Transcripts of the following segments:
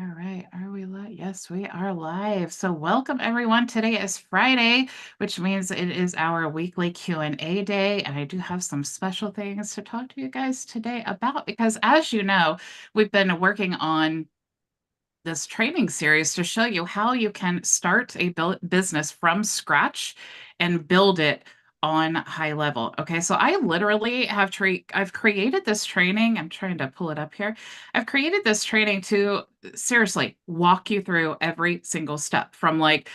All right, are we live? Yes, we are live. So welcome everyone. Today is Friday, which means it is our weekly Q&A day, and I do have some special things to talk to you guys today about because as you know, we've been working on this training series to show you how you can start a business from scratch and build it on HighLevel. Okay, so I literally I've created this training. I'm trying to pull it up here. I've created this training to seriously walk you through every single step from like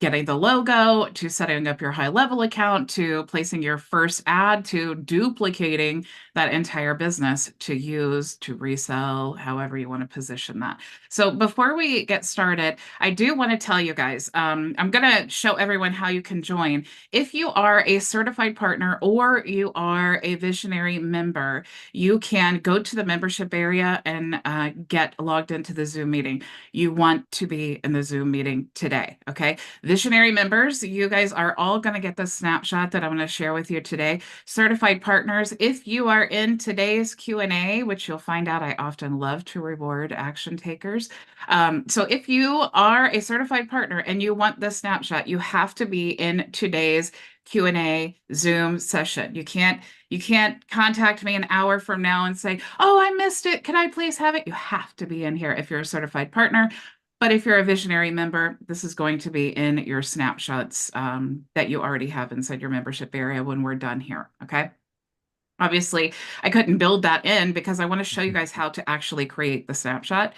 getting the logo to setting up your HighLevel account to placing your first ad to duplicating that entire business to use to resell, however you want to position that. So before we get started, I do want to tell you guys, I'm going to show everyone how you can join. If you are a certified partner or you are a visionary member, you can go to the membership area and get logged into the Zoom meeting. You want to be in the Zoom meeting today, okay? Visionary members, you guys are all going to get the snapshot that I'm going to share with you today. Certified partners, if you are in today's Q&A, which you'll find out I often love to reward action takers. So if you are a certified partner and you want the snapshot, you have to be in today's Q&A Zoom session. You can't contact me an hour from now and say, "Oh, I missed it. Can I please have it?" You have to be in here if you're a certified partner. But if you're a visionary member, this is going to be in your snapshots that you already have inside your membership area when we're done here, okay? Obviously, I couldn't build that in because I want to show you guys how to actually create the snapshot.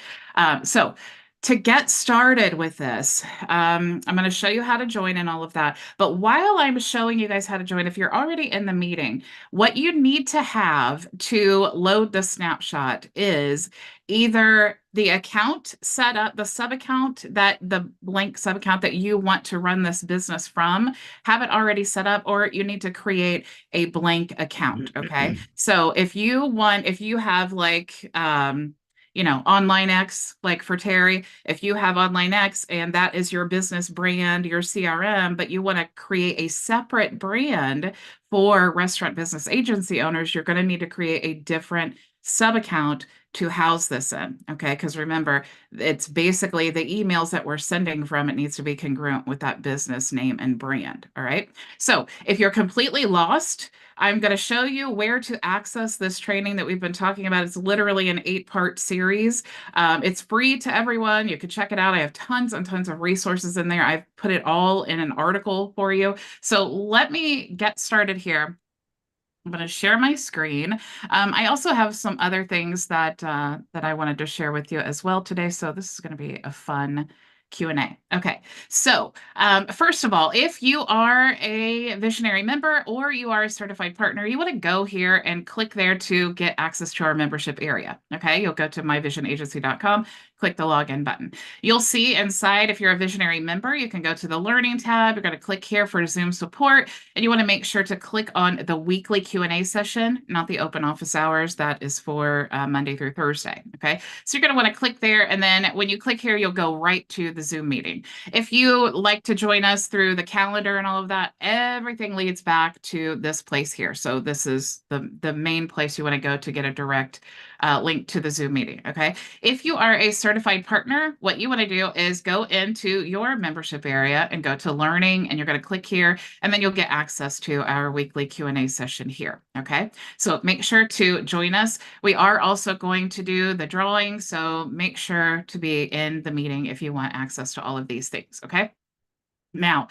So to get started with this, I'm going to show you how to join and all of that. But while I'm showing you guys how to join, if you're already in the meeting, what you need to have to load the snapshot is either the account set up, the sub account that the blank sub account that you want to run this business from, have it already set up, or you need to create a blank account. Okay. So if you have like, Online X, like for Terry, if you have Online X and that is your business brand, your CRM, but you want to create a separate brand for restaurant business agency owners, you're going to need to create a different sub account to house this in. Okay. Because remember, it's basically the emails that we're sending from, it needs to be congruent with that business name and brand. All right. So if you're completely lost, I'm going to show you where to access this training that we've been talking about. It's literally an 8-part series. It's free to everyone. You can check it out. I have tons and tons of resources in there. I've put it all in an article for you. So let me get started here. I'm going to share my screen. I also have some other things that I wanted to share with you as well today. So this is going to be a fun Q&A. Okay, so first of all, if you are a visionary member or you are a certified partner, you want to go here and click there to get access to our membership area. Okay, you'll go to myvisionagency.com, click the login button. You'll see inside, if you're a visionary member, you can go to the learning tab. You're going to click here for Zoom support, and you want to make sure to click on the weekly Q&A session, not the open office hours. That is for Monday through Thursday. Okay, so you're going to want to click there, and then when you click here, you'll go right to the Zoom meeting. If you like to join us through the calendar and all of that, everything leads back to this place here. So this is the main place you want to go to get a direct link to the Zoom meeting. Okay. If you are a certified partner, what you want to do is go into your membership area and go to learning, and you're going to click here, and then you'll get access to our weekly Q&A session here. Okay. So make sure to join us. We are also going to do the drawing. So make sure to be in the meeting if you want access to all of these things. Okay. Now,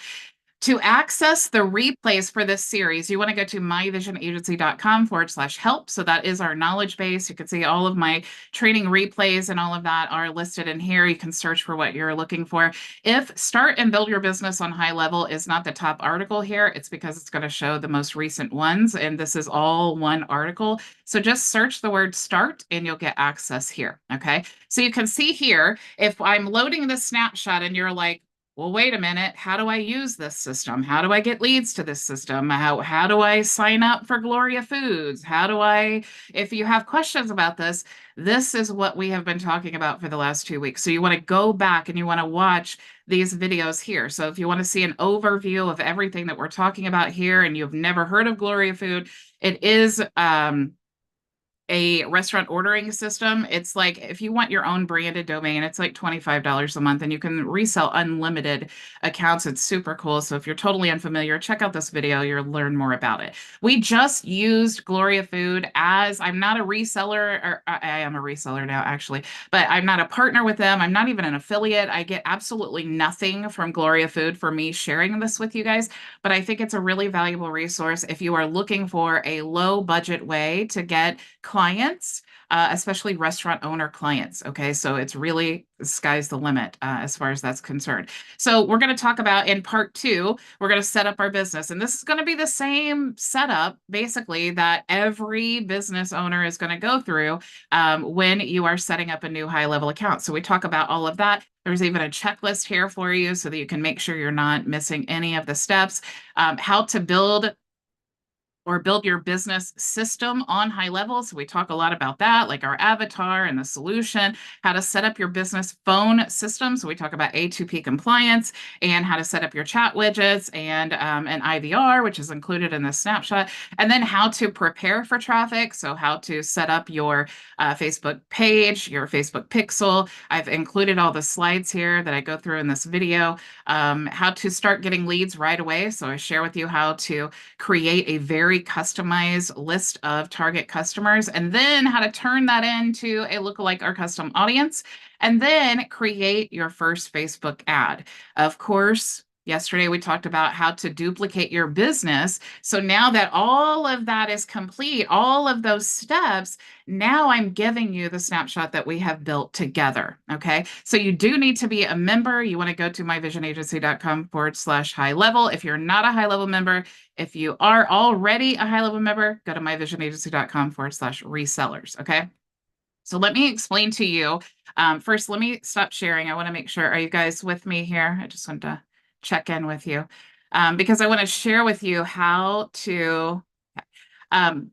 to access the replays for this series, you want to go to myvisionagency.com/help. So that is our knowledge base. You can see all of my training replays and all of that are listed in here. You can search for what you're looking for. If Start and Build Your Business on HighLevel is not the top article here, it's because it's going to show the most recent ones. And this is all one article. So just search the word start and you'll get access here. Okay. So you can see here, if I'm loading this snapshot and you're like, well, wait a minute, how do I use this system? How do I get leads to this system? How do I sign up for Gloria Foods? If you have questions about this, this is what we have been talking about for the last 2 weeks. So you want to go back and you want to watch these videos here. So if you want to see an overview of everything that we're talking about here and you've never heard of Gloria Food, it is a restaurant ordering system. It's like if you want your own branded domain, it's like $25 a month and you can resell unlimited accounts. It's super cool. So if you're totally unfamiliar, check out this video. You'll learn more about it. We just used Gloria Food as I'm not a reseller, or I am a reseller now, actually, but I'm not a partner with them. I'm not even an affiliate. I get absolutely nothing from Gloria Food for me sharing this with you guys. But I think it's a really valuable resource if you are looking for a low budget way to get clients, especially restaurant owner clients. Okay, so it's really the sky's the limit as far as that's concerned. So we're going to talk about in part two, we're going to set up our business. And this is going to be the same setup, basically, that every business owner is going to go through when you are setting up a new HighLevel account. So we talk about all of that. There's even a checklist here for you so that you can make sure you're not missing any of the steps. How to build your business system on HighLevel. So we talk a lot about that, like our avatar and the solution, how to set up your business phone system. So we talk about A2P compliance and how to set up your chat widgets and an IVR, which is included in the snapshot, and then how to prepare for traffic. So how to set up your Facebook page, your Facebook pixel. I've included all the slides here that I go through in this video. How to start getting leads right away. So I share with you how to create a very customized list of target customers, and then how to turn that into a lookalike or custom audience, and then create your first Facebook ad. Of course, yesterday we talked about how to duplicate your business. So now that all of that is complete, all of those steps, now I'm giving you the snapshot that we have built together. Okay. So you do need to be a member. You want to go to myvisionagency.com/HighLevel. If you're not a HighLevel member, if you are already a HighLevel member, go to myvisionagency.com/resellers. Okay. So let me explain to you. First, let me stop sharing. I want to make sure, are you guys with me here? I just want to check in with you because I want to share with you how to um,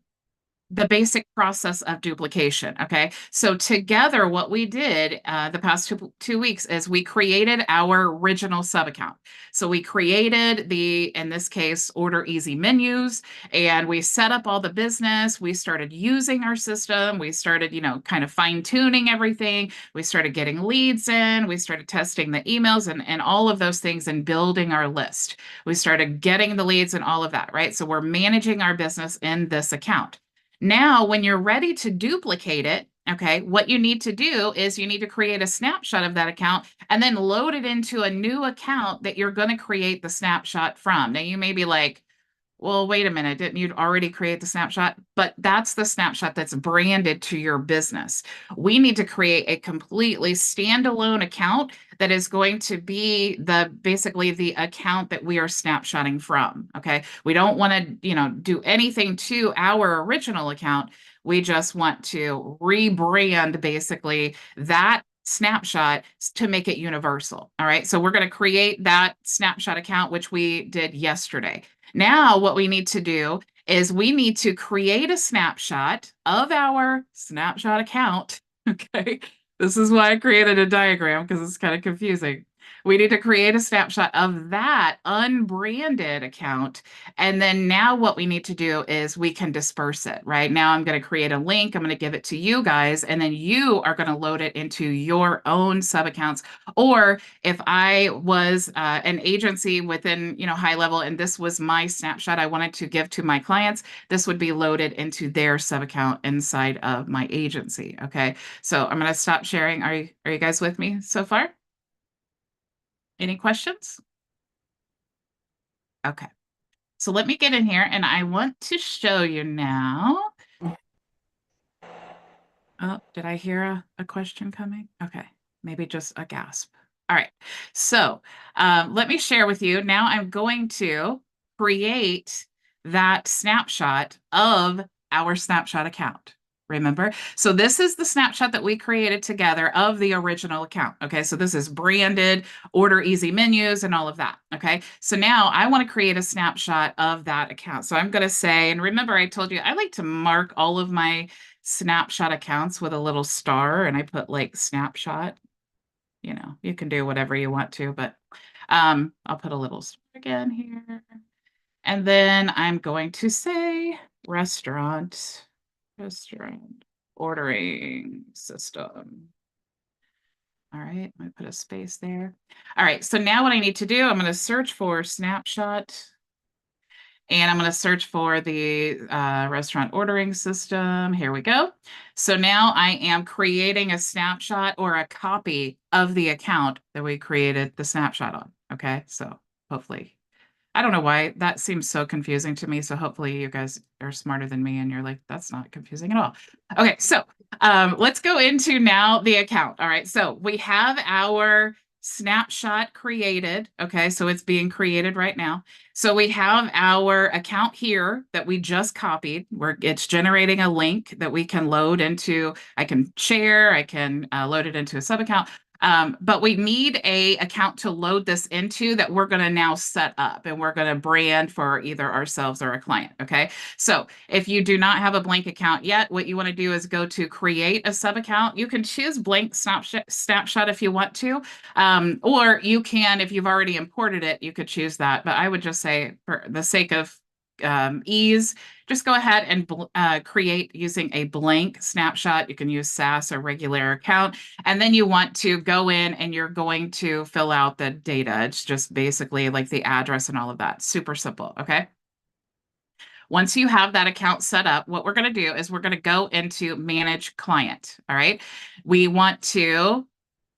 the basic process of duplication. Okay. So together, what we did the past two weeks is we created our original sub account. So we created in this case, order easy menus, and we set up all the business. We started using our system. We started, kind of fine tuning everything. We started getting leads in. We started testing the emails and all of those things and building our list. We started getting the leads and all of that, right? So we're managing our business in this account. Now, when you're ready to duplicate it, okay, what you need to do is you need to create a snapshot of that account and then load it into a new account that you're going to create the snapshot from. Now, you may be like, well, wait a minute, didn't you already create the snapshot? But that's the snapshot that's branded to your business. We need to create a completely standalone account that is going to be basically the account that we are snapshotting from. Okay. We don't want to, do anything to our original account. We just want to rebrand basically that snapshot to make it universal. All right. So we're going to create that snapshot account, which we did yesterday. Now, what we need to do is we need to create a snapshot of our snapshot account. Okay. This is why I created a diagram because it's kind of confusing. We need to create a snapshot of that unbranded account. And then now what we need to do is we can disperse it, right? Now I'm going to create a link. I'm going to give it to you guys, and then you are going to load it into your own sub accounts. Or if I was an agency within, HighLevel, and this was my snapshot I wanted to give to my clients, this would be loaded into their sub account inside of my agency. Okay. So I'm going to stop sharing. Are you guys with me so far? Any questions? Okay. So let me get in here and I want to show you now. Oh, did I hear a question coming? Okay. Maybe just a gasp. All right. So let me share with you. Now I'm going to create that snapshot of our snapshot account. Remember? So this is the snapshot that we created together of the original account. Okay. So this is branded, order easy menus and all of that. Okay. So now I want to create a snapshot of that account. So I'm going to say, and remember, I told you I like to mark all of my snapshot accounts with a little star, and I put like snapshot. You can do whatever you want to, but I'll put a little star again here. And then I'm going to say restaurant. ordering system. All right, I'm going to put a space there. All right, so now what I need to do, I'm going to search for Snapshot. And I'm going to search for the restaurant ordering system. Here we go. So now I am creating a snapshot or a copy of the account that we created the snapshot on. Okay, so hopefully, I don't know why that seems so confusing to me. So hopefully you guys are smarter than me and you're like, that's not confusing at all. Okay, so let's go into now the account. All right, so we have our snapshot created. Okay, so it's being created right now. So we have our account here that we just copied, where it's generating a link that we can load into. I can share, I can load it into a sub account. But we need a account to load this into that we're going to now set up and we're going to brand for either ourselves or a client. Okay. So if you do not have a blank account yet, what you want to do is go to create a sub account. You can choose blank snapshot if you want to, or you can, if you've already imported it, you could choose that. But I would just say for the sake of ease, just go ahead and create using a blank snapshot. You can use SAS or regular account. And then you want to go in and you're going to fill out the data. It's just basically like the address and all of that. Super simple, okay? Once you have that account set up, what we're going to do is we're going to go into Manage Client, all right? We want to,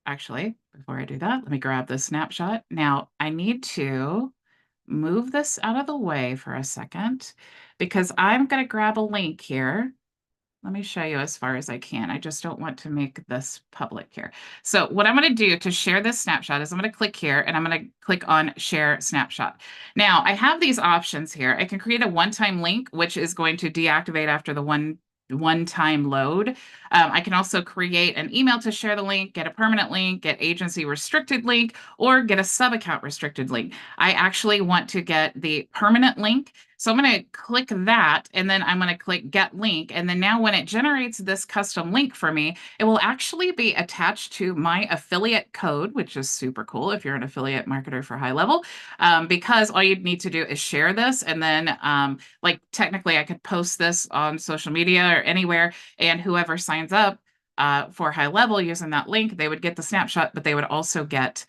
actually, before I do that, let me grab the snapshot. Now, I need to move this out of the way for a second because I'm going to grab a link here. Let me show you as far as I can. I just don't want to make this public here. So what I'm going to do to share this snapshot is I'm going to click here and I'm going to click on Share Snapshot. Now, I have these options here. I can create a one-time link, which is going to deactivate after the one-time load. I can also create an email to share the link, get a permanent link, get agency restricted link, or get a sub-account restricted link. I actually want to get the permanent link. So I'm going to click that, and then I'm going to click Get Link. And then now when it generates this custom link for me, it will actually be attached to my affiliate code, which is super cool if you're an affiliate marketer for HighLevel, because all you need to do is share this. And then like technically I could post this on social media or anywhere, and whoever signs up for HighLevel using that link, they would get the snapshot, but they would also get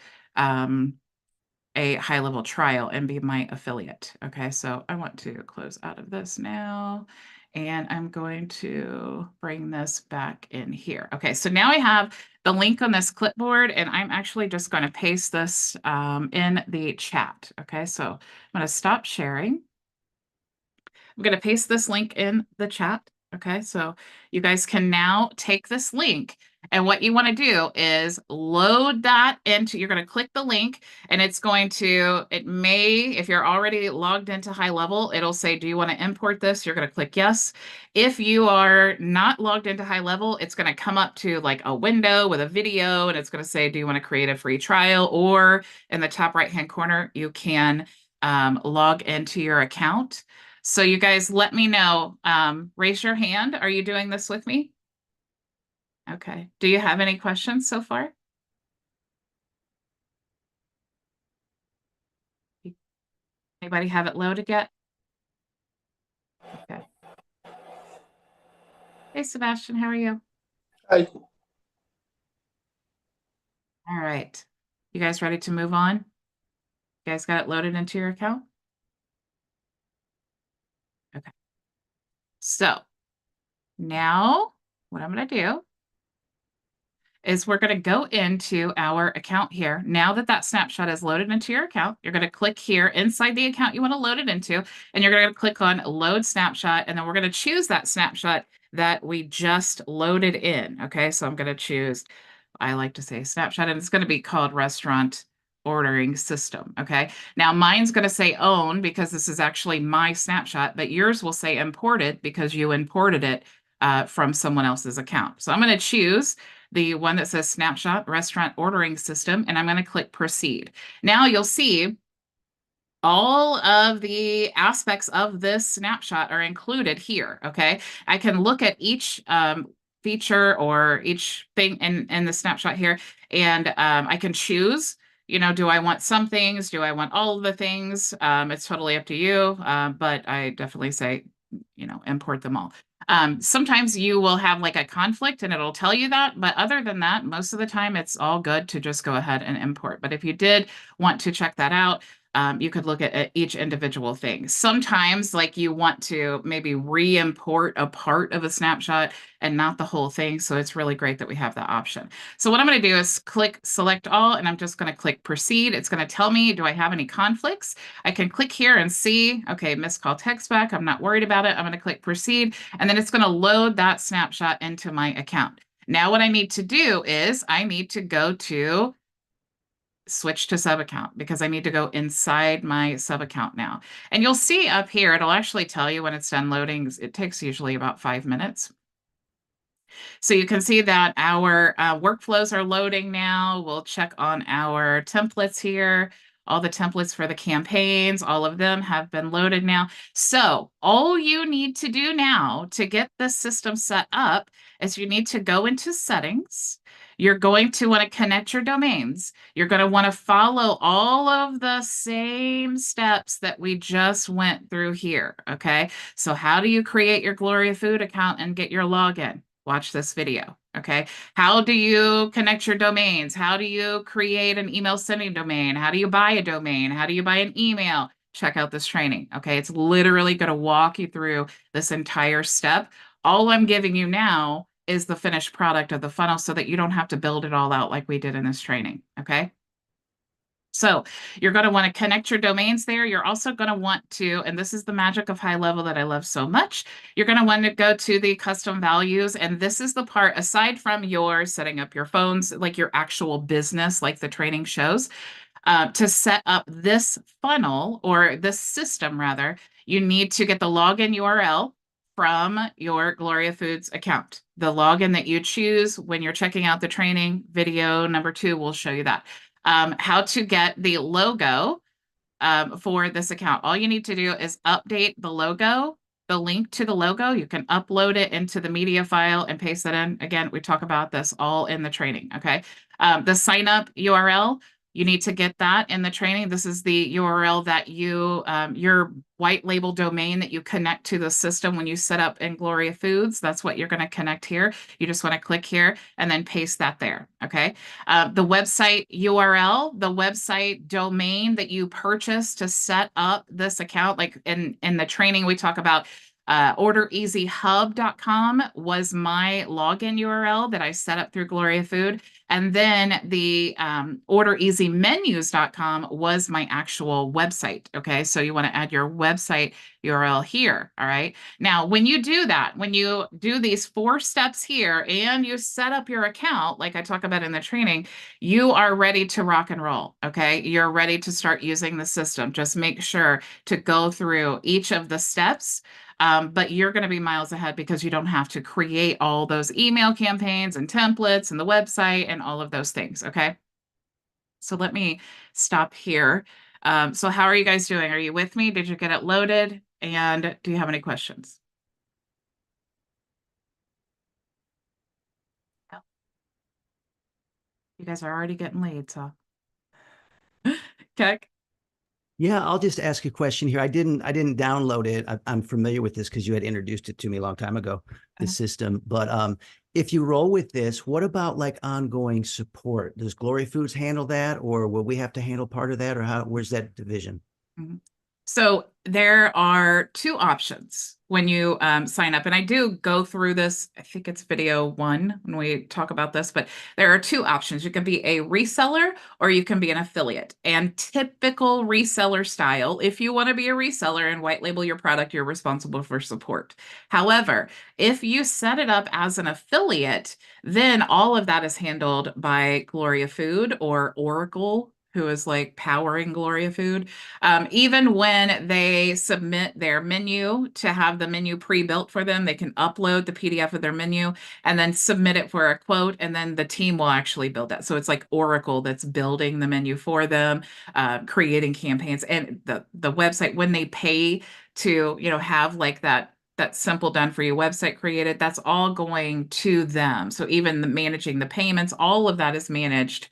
a HighLevel trial and be my affiliate. Okay, so I want to close out of this now, and I'm going to bring this back in here. Okay, so now I have the link on this clipboard, and I'm actually just going to paste this in the chat. Okay, so I'm going to stop sharing. I'm going to paste this link in the chat. Okay, so you guys can now take this link, and what you want to do is load that into, you're going to click the link, and it's going to, it may, if you're already logged into HighLevel, it'll say, do you want to import this? You're going to click yes. If you are not logged into HighLevel, it's going to come up to like a window with a video, and it's going to say, do you want to create a free trial? Or in the top right-hand corner, you can log into your account. So you guys let me know. Raise your hand. Are you doing this with me? Okay. Do you have any questions so far? Anybody have it loaded yet? Okay. Hey, Sebastian, how are you? Hi. All right. You guys ready to move on? You guys got it loaded into your account? Okay. So now what I'm going to do is we're going to go into our account here. Now that that snapshot is loaded into your account, you're going to click here inside the account you want to load it into, and you're going to click on Load Snapshot, and then we're going to choose that snapshot that we just loaded in. Okay, so I'm going to choose, I like to say snapshot, and it's going to be called Restaurant Ordering System. Okay, now mine's going to say own because this is actually my snapshot, but yours will say imported because you imported it from someone else's account. So I'm going to choose the one that says Snapshot Restaurant Ordering System, and I'm going to click Proceed. Now you'll see all of the aspects of this snapshot are included here, okay? I can look at each feature or each thing in the snapshot here, and I can choose, you know, do I want some things? Do I want all of the things? It's totally up to you, but I definitely say, you know, import them all. Sometimes you will have like a conflict and it'll tell you that, but other than that, most of the time it's all good to just go ahead and import. But if you did want to check that out, you could look at each individual thing. Sometimes, like you want to maybe re-import a part of a snapshot and not the whole thing. So it's really great that we have that option. So what I'm going to do is click select all, and I'm just going to click proceed. It's going to tell me, do I have any conflicts? I can click here and see, okay, missed call text back. I'm not worried about it. I'm going to click proceed, and then it's going to load that snapshot into my account. Now what I need to do is I need to go to switch to sub account because I need to go inside my sub account now. And you'll see up here, it'll actually tell you when it's done loading. It takes usually about 5 minutes. So you can see that our workflows are loading now. We'll check on our templates here. All the templates for the campaigns, all of them have been loaded now. So all you need to do now to get this system set up is you need to go into settings. You're going to want to connect your domains. You're going to want to follow all of the same steps that we just went through here. Okay. So how do you create your Gloria Food account and get your login? Watch this video. Okay. How do you connect your domains? How do you create an email sending domain? How do you buy a domain? How do you buy an email? Check out this training. Okay. It's literally going to walk you through this entire step. All I'm giving you now is the finished product of the funnel so that you don't have to build it all out like we did in this training. Okay. So you're going to want to connect your domains there. You're also going to want to, and this is the magic of HighLevel that I love so much, you're going to want to go to the custom values. And this is the part, aside from your setting up your phones, like your actual business, like the training shows, to set up this funnel or this system rather, you need to get the login URL from your Gloria Foods account. The login that you choose when you're checking out the training video number 2 will show you that. How to get the logo for this account. All you need to do is update the logo, the link to the logo. You can upload it into the media file and paste that in. Again, we talk about this all in the training, okay? The sign up URL, you need to get that in the training. This is the URL that you, your white label domain that you connect to the system when you set up in Gloria Foods. That's what you're going to connect here. You just want to click here and then paste that there, okay? The website URL, the website domain that you purchase to set up this account, like in the training, we talk about ordereasyhub.com was my login URL that I set up through Gloria Food. And then the ordereasymenus.com was my actual website. Okay. So you want to add your website URL here. All right. Now, when you do that, when you do these 4 steps here and you set up your account, like I talk about in the training, you are ready to rock and roll. Okay. You're ready to start using the system. Just make sure to go through each of the steps. But you're going to be miles ahead because you don't have to create all those email campaigns and templates and the website and all of those things. Okay. So let me stop here. So how are you guys doing? Are you with me? Did you get it loaded? And do you have any questions? You guys are already getting leads, huh? Okay. Yeah, I'll just ask a question here. I didn't download it. I'm familiar with this because you had introduced it to me a long time ago, the system. But if you roll with this, what about like ongoing support? Does Glory Foods handle that, or will we have to handle part of that, or where's that division? Mhm. So there are 2 options when you sign up. And I do go through this, I think it's video 1 when we talk about this, but there are 2 options. You can be a reseller or you can be an affiliate. And typical reseller style, if you want to be a reseller and white label your product, you're responsible for support. However, if you set it up as an affiliate, then all of that is handled by Gloria Food or Oracle, who is like powering Gloria Food. Even when they submit their menu to have the menu pre-built for them, they can upload the PDF of their menu and then submit it for a quote, and then the team will actually build that. So it's like Oracle that's building the menu for them, creating campaigns, and the website when they pay to have like that simple done for you website created, that's all going to them. So even managing the payments, all of that is managed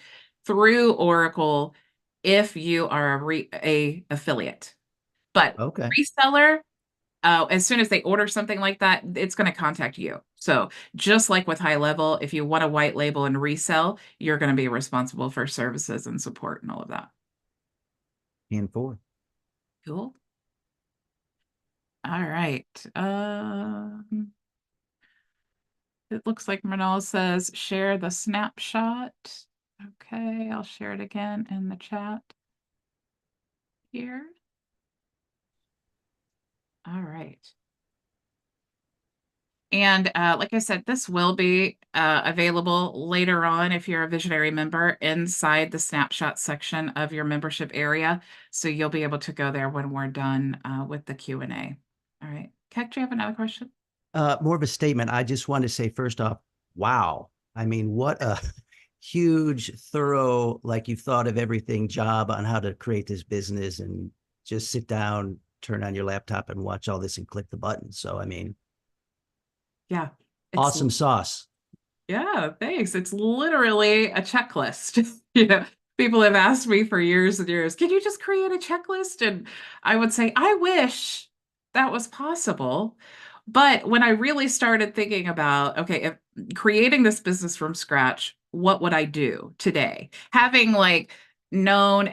through Oracle if you are a affiliate. But Okay. reseller, as soon as they order something like that, it's going to contact you. So just like with HighLevel, if you want to white label and resell, you're going to be responsible for services and support and all of that. And four. Cool. All right. It looks like Manal says share the snapshot. Okay, I'll share it again in the chat here. All right. And like I said, this will be available later on if you're a visionary member inside the snapshot section of your membership area. So you'll be able to go there when we're done with the Q&A. All right. Keck, do you have another question? More of a statement. I just want to say first off, wow. I mean, what a huge, thorough, like you've thought of everything job on how to create this business and just sit down, turn on your laptop and watch all this and click the button. So, I mean, Yeah. awesome sauce. Yeah, thanks. It's literally a checklist. People have asked me for years and years, can you just create a checklist? And I would say, I wish that was possible. But when I really started thinking about, okay, if creating this business from scratch, what would I do today? Having like known,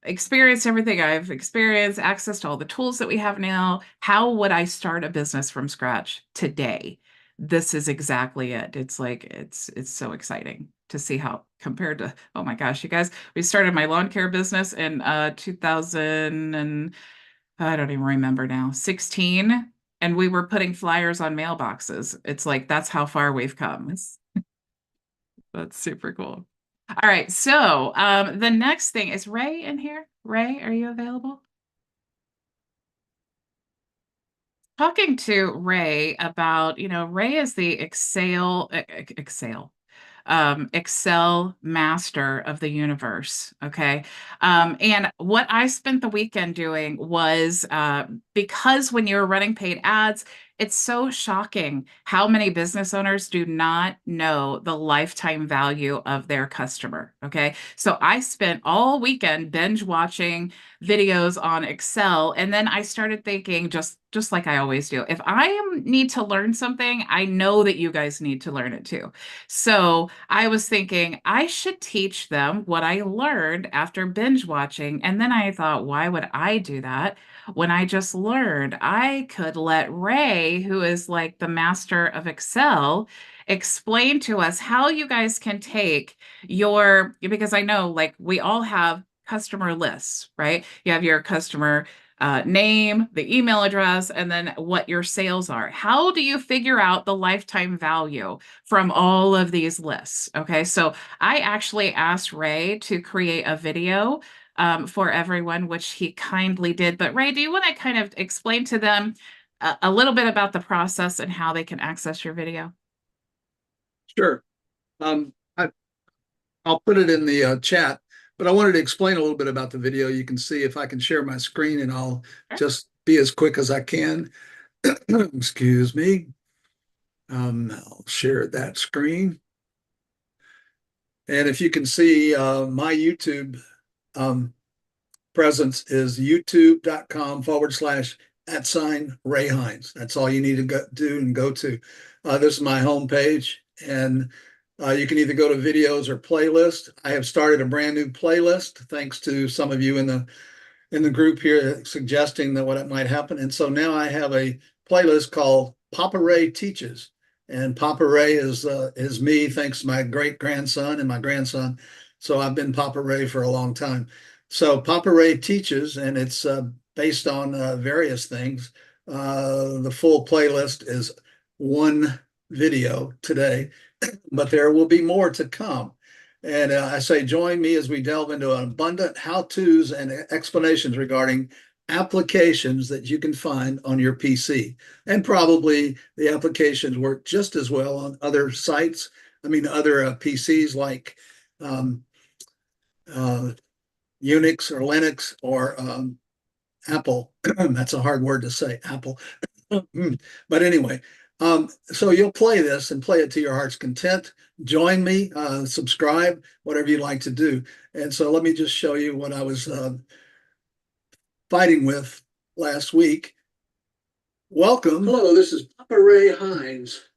experienced everything I've experienced, access to all the tools that we have now, how would I start a business from scratch today? This is exactly it. It's like it's so exciting to see how compared to, oh my gosh, you guys, we started my lawn care business in 2000 and I don't even remember now, 16, and we were putting flyers on mailboxes. It's like that's how far we've come. That's super cool. All right, so the next thing is Ray in here. Ray, are you available? Talking to Ray about, Ray is the Excel master of the universe. Okay. And what I spent the weekend doing was because when you're running paid ads, it's so shocking how many business owners do not know the lifetime value of their customer. Okay. So I spent all weekend binge watching videos on Excel. And then I started thinking, just like I always do, if need to learn something, I know that you guys need to learn it too. So I was thinking I should teach them what I learned after binge watching. And then I thought, why would I do that when I just learned? I could let Ray, who is like the master of Excel, explain to us how you guys can take because I know like we all have customer lists, right? You have your customer name, the email address, and then what your sales are. How do you figure out the lifetime value from all of these lists? Okay, so I actually asked Ray to create a video for everyone, which he kindly did. But Ray, do you want to kind of explain to them a little bit about the process and how they can access your video? Sure. I, I'll put it in the chat, but I wanted to explain a little bit about the video. You can see if I can share my screen, and I'll Sure. just be as quick as I can. Excuse me. I'll share that screen. And if you can see, my YouTube presence is youtube.com/@Ray Hines. That's all you need to do and go to. This is my home page, and you can either go to videos or playlist. I have started a brand new playlist thanks to some of you in the group here suggesting that what might happen. And so now I have a playlist called Papa Ray Teaches. And Papa Ray is me, thanks to my great grandson and my grandson. So I've been Papa Ray for a long time. So Papa Ray Teaches, and it's based on various things. The full playlist is one video today, but there will be more to come. And I say, join me as we delve into an abundant how-tos and explanations regarding applications that you can find on your PC. And probably the applications work just as well on other sites. I mean, other PCs like Unix or Linux or Apple. That's a hard word to say, Apple. But anyway, so you'll play this and play it to your heart's content. Join me, subscribe, whatever you'd like to do. And so let me just show you what I was fighting with last week. Welcome. Hello, this is Papa Ray Hines.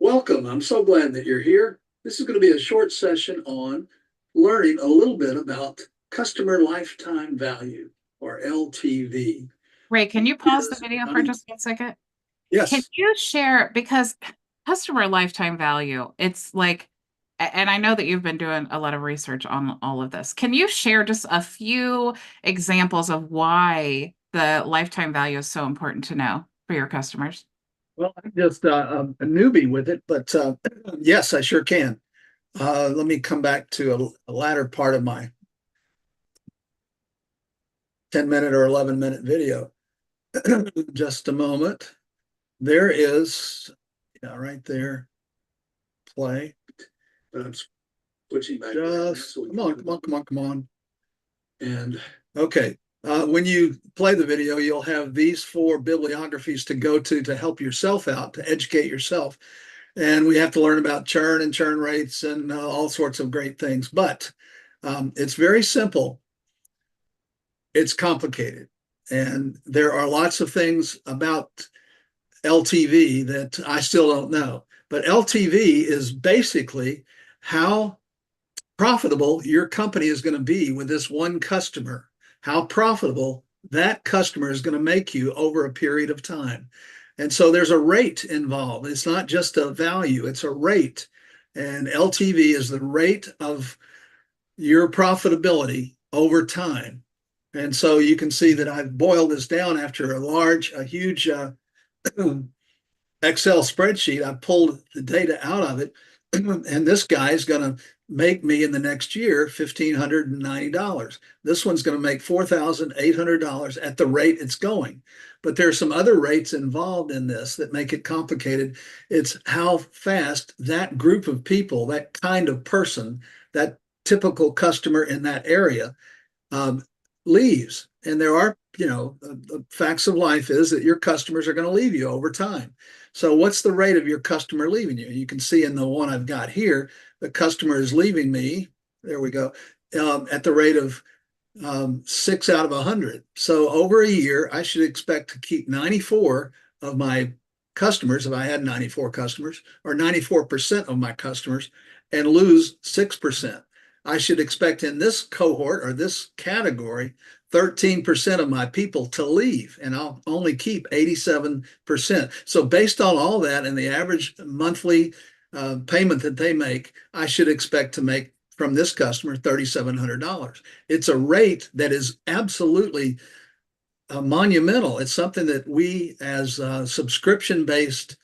Welcome. I'm so glad that you're here. This is going to be a short session on learning a little bit about customer lifetime value, or LTV. Ray, can you pause the video for just 1 second? Can Yes. you share, because customer lifetime value, it's like, and I know that you've been doing a lot of research on all of this. Can you share just a few examples of why the lifetime value is so important to know for your customers? Well, I'm just a newbie with it, but yes, I sure can. Let me come back to a latter part of my 10-minute or 11-minute video. Just a moment. There is, right there, play. But I'm switching back. Just come on. And okay, when you play the video, you'll have these 4 bibliographies to go to help yourself out, to educate yourself. And we have to learn about churn and churn rates and all sorts of great things. But it's very simple. It's complicated. And there are lots of things about LTV that I still don't know. But LTV is basically how profitable your company is going to be with this one customer, how profitable that customer is going to make you over a period of time. And so there's a rate involved. It's not just a value, it's a rate. And LTV is the rate of your profitability over time. And so you can see that I've boiled this down after a huge Excel spreadsheet. I pulled the data out of it, and this guy is going to make me in the next year $1,590. This one's going to make $4,800 at the rate it's going. But there's some other rates involved in this that make it complicated. It's how fast that group of people, that kind of person, that typical customer in that area leaves. And there are, the facts of life is that your customers are going to leave you over time. So what's the rate of your customer leaving you? You can see in the one I've got here, the customer is leaving me. There we go. At the rate of 6 out of 100. So over a year, I should expect to keep 94 of my customers, if I had 94 customers, or 94% of my customers, and lose 6%. I should expect in this cohort or this category 13% of my people to leave, and I'll only keep 87%. So based on all that and the average monthly payment that they make, I should expect to make from this customer $3,700. It's a rate that is absolutely monumental. It's something that we as subscription-based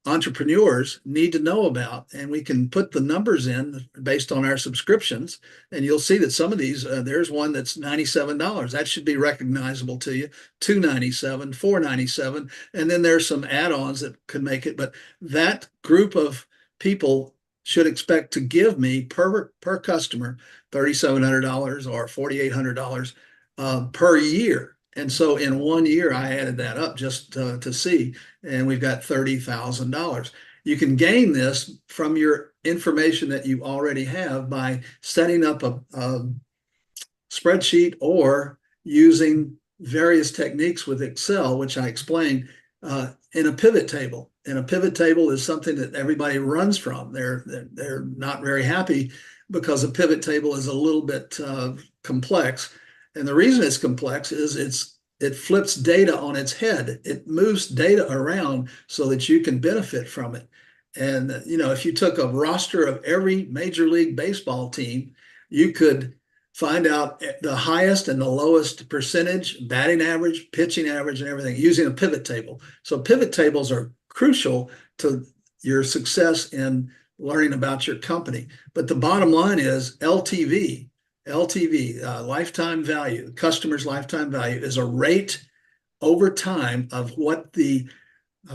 entrepreneurs need to know about, and we can put the numbers in based on our subscriptions, and you'll see that some of these there's one that's $97. That should be recognizable to you. $297, $497, and then there's some add-ons that could make it, but that group of people should expect to give me per customer $3,700 or $4,800 per year. And so in 1 year, I added that up just to see, and we've got $30,000. You can gain this from your information that you already have by setting up a spreadsheet or using various techniques with Excel, which I explained, in a pivot table. And a pivot table is something that everybody runs from. They're not very happy because a pivot table is a little bit complex. And the reason it's complex is it flips data on its head. It moves data around so that you can benefit from it. And, if you took a roster of every Major League Baseball team, you could find out the highest and the lowest percentage, batting average, pitching average, and everything using a pivot table. So pivot tables are crucial to your success in learning about your company. But the bottom line is LTV, lifetime value, customer's lifetime value, is a rate over time of what the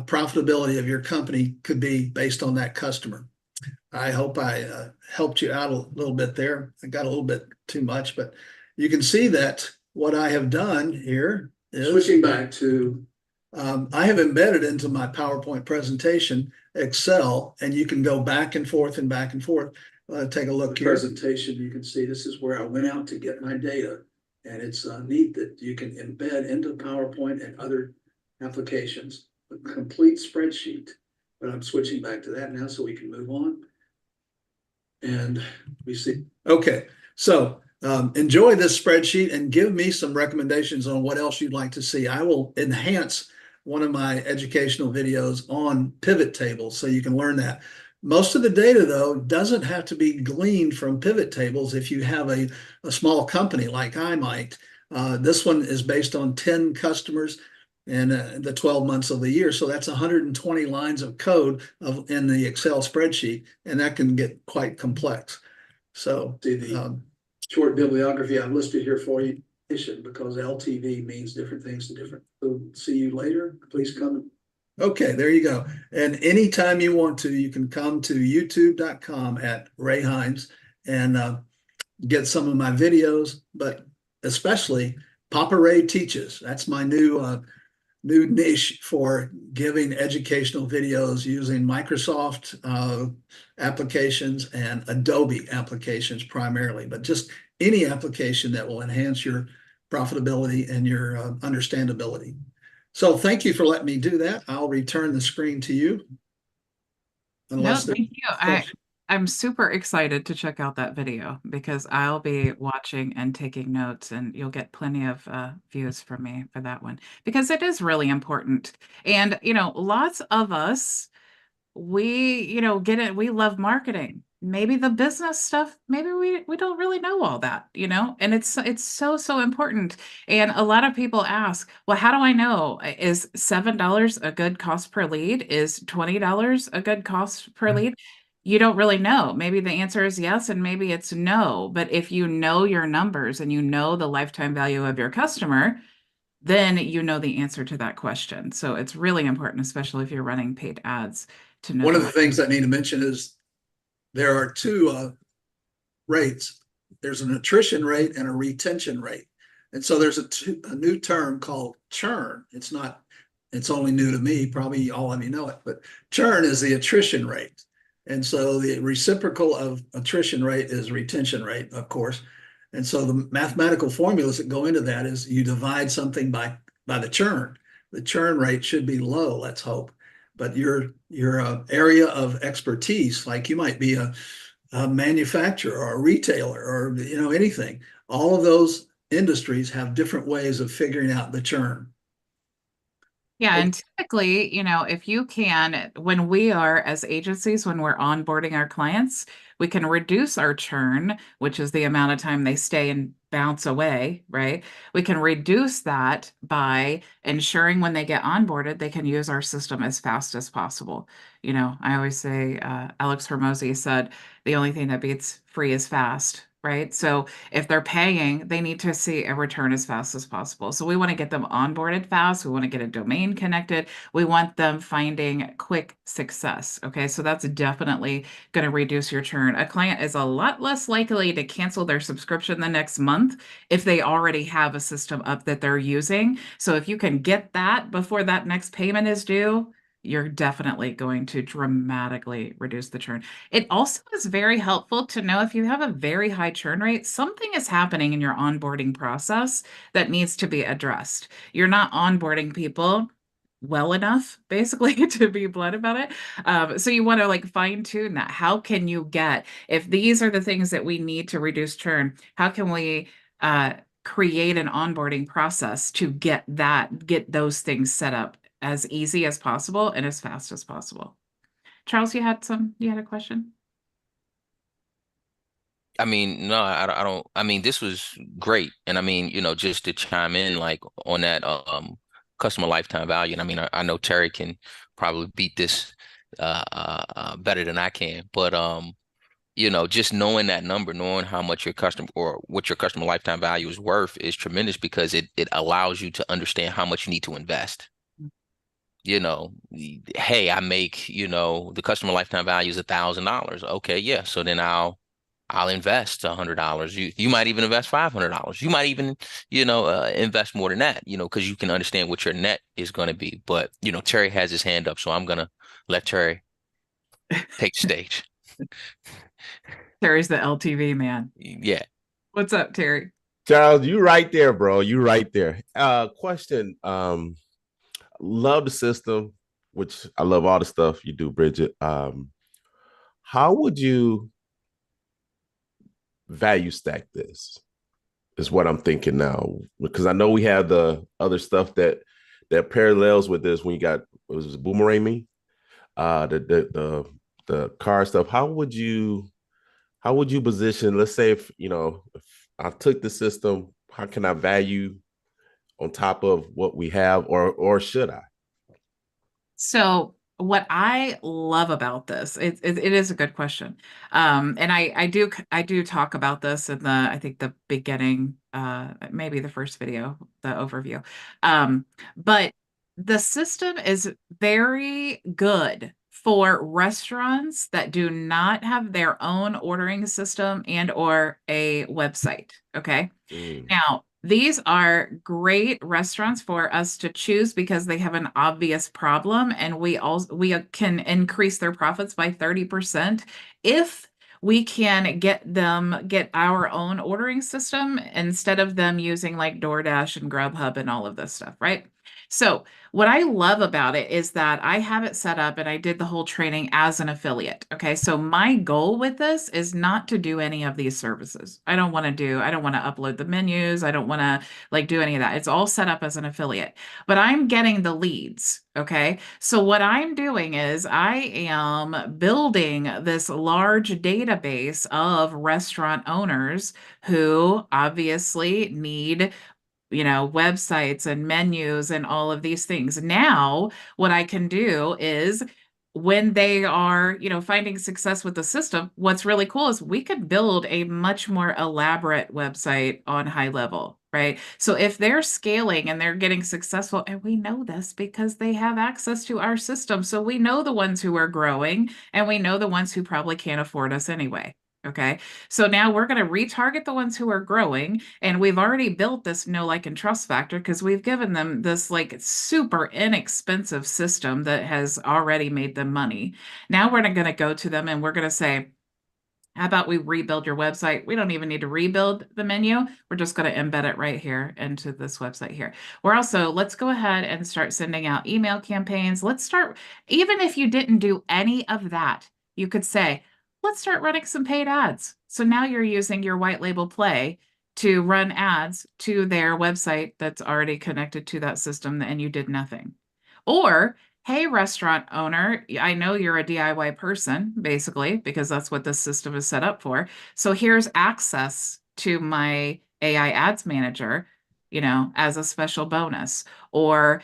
profitability of your company could be based on that customer. I hope I helped you out a little bit there. I got a little bit too much, but you can see that what I have done here is switching back to, I have embedded into my PowerPoint presentation Excel, and you can go back and forth and back and forth. Take a look here. Presentation, you can see this is where I went out to get my data, and it's neat that you can embed into PowerPoint and other applications, a complete spreadsheet. But I'm switching back to that now so we can move on. And we see, okay, so enjoy this spreadsheet and give me some recommendations on what else you'd like to see. I will enhance one of my educational videos on pivot tables so you can learn that. Most of the data, though, doesn't have to be gleaned from pivot tables if you have a small company like I might. This one is based on 10 customers and the 12 months of the year. So that's 120 lines of code in the Excel spreadsheet, and that can get quite complex. So the short bibliography I've listed here for you, because LTV means different things to different. So see you later. Please come. Okay, there you go. And anytime you want to, you can come to youtube.com at Ray Hines and get some of my videos, but especially Papa Ray Teaches. That's my new niche for giving educational videos using Microsoft applications and Adobe applications primarily, but just any application that will enhance your profitability and your understandability. So thank you for letting me do that. I'll return the screen to you. No, thank you. I'm super excited to check out that video because I'll be watching and taking notes, and you'll get plenty of views from me for that one because it is really important. And, lots of us, we get it, we love marketing, maybe the business stuff, maybe we don't really know all that, and it's so important. And a lot of people ask, well, how do I know? Is $7 a good cost per lead? Is $20 a good cost per lead? You don't really know. Maybe the answer is yes, and maybe it's no. But if you know your numbers and you know the lifetime value of your customer, then you know the answer to that question. So it's really important, especially if you're running paid ads, to know. One of the things I need to mention is there are two rates. There's an attrition rate and a retention rate. And so there's a new term called churn. It's only new to me, probably all of you know it, but churn is the attrition rate. And so the reciprocal of attrition rate is retention rate, of course. And so the mathematical formulas that go into that is you divide something by the churn. The churn rate should be low, let's hope. But your area of expertise, like you might be a manufacturer or a retailer or anything, all of those industries have different ways of figuring out the churn. Yeah, and typically, if you can, when we are as agencies, when we're onboarding our clients, we can reduce our churn, which is the amount of time they stay and bounce away, right? We can reduce that by ensuring when they get onboarded, they can use our system as fast as possible. I always say, Alex Hormozy said, the only thing that beats free is fast. Right. So if they're paying, they need to see a return as fast as possible. So we want to get them onboarded fast. We want to get a domain connected. We want them finding quick success. Okay. So that's definitely going to reduce your churn. A client is a lot less likely to cancel their subscription the next month if they already have a system up that they're using. So if you can get that before that next payment is due, you're definitely going to dramatically reduce the churn. It also is very helpful to know if you have a very high churn rate, something is happening in your onboarding process that needs to be addressed. You're not onboarding people well enough, basically, to be blunt about it. So you want to fine tune that. How can you if these are the things that we need to reduce churn, how can we create an onboarding process to get those things set up as easy as possible and as fast as possible? Charles, you had a question? I mean, no, I don't. I mean, this was great, and I mean, just to chime in on that customer lifetime value. And I mean, I know Terry can probably beat this better than I can, but just knowing that number, knowing how much your customer or what your customer lifetime value is worth is tremendous because it allows you to understand how much you need to invest. Hey, I make, the customer lifetime value is $1,000. Okay, yeah. So then I'll invest $100. You might even invest $500. You might even, invest more than that, because you can understand what your net is going to be. But, Terry has his hand up, so I'm going to let Terry take the stage. Terry's the LTV man. Yeah. What's up, Terry? Charles, you right there, bro. You right there. Question. love the system, which I love all the stuff you do, Bridget. How would you value stack this? Is what I'm thinking now, because I know we have the other stuff that parallels with this. When you got, it was Boomerang Me, the car stuff. How would you position? Let's say if I took the system, how can I value on top of what we have, or should I? So what I love about this, it is a good question. And I do talk about this in I think the beginning, maybe the first video, the overview. But the system is very good for restaurants that do not have their own ordering system and or a website. Okay. Mm, Now, these are great restaurants for us to choose because they have an obvious problem, and we can increase their profits by 30% if we can get our own ordering system instead of them using like DoorDash and Grubhub and all of this stuff, right? So, what I love about it is that I have it set up and I did the whole training as an affiliate. Okay. So my goal with this is not to do any of these services. I don't want to upload the menus. I don't want to like do any of that. It's all set up as an affiliate, but I'm getting the leads. Okay. So what I'm doing is I am building this large database of restaurant owners who obviously need websites and menus and all of these things. Now, what I can do is when they are, finding success with the system, what's really cool is we could build a much more elaborate website on HighLevel, right? So if they're scaling and they're getting successful, and we know this because they have access to our system, so we know the ones who are growing and we know the ones who probably can't afford us anyway. Okay. So now we're going to retarget the ones who are growing. And we've already built this know, like, and trust factor because we've given them this like super inexpensive system that has already made them money. Now we're going to go to them and we're going to say, how about we rebuild your website? We don't even need to rebuild the menu. We're just going to embed it right here into this website here. Let's go ahead and start sending out email campaigns. Let's start, even if you didn't do any of that, you could say, let's start running some paid ads. So now you're using your white label play to run ads to their website that's already connected to that system and you did nothing. Or hey, restaurant owner, I know you're a DIY person, basically, because that's what this system is set up for. So here's access to my AI ads manager, as a special bonus, or,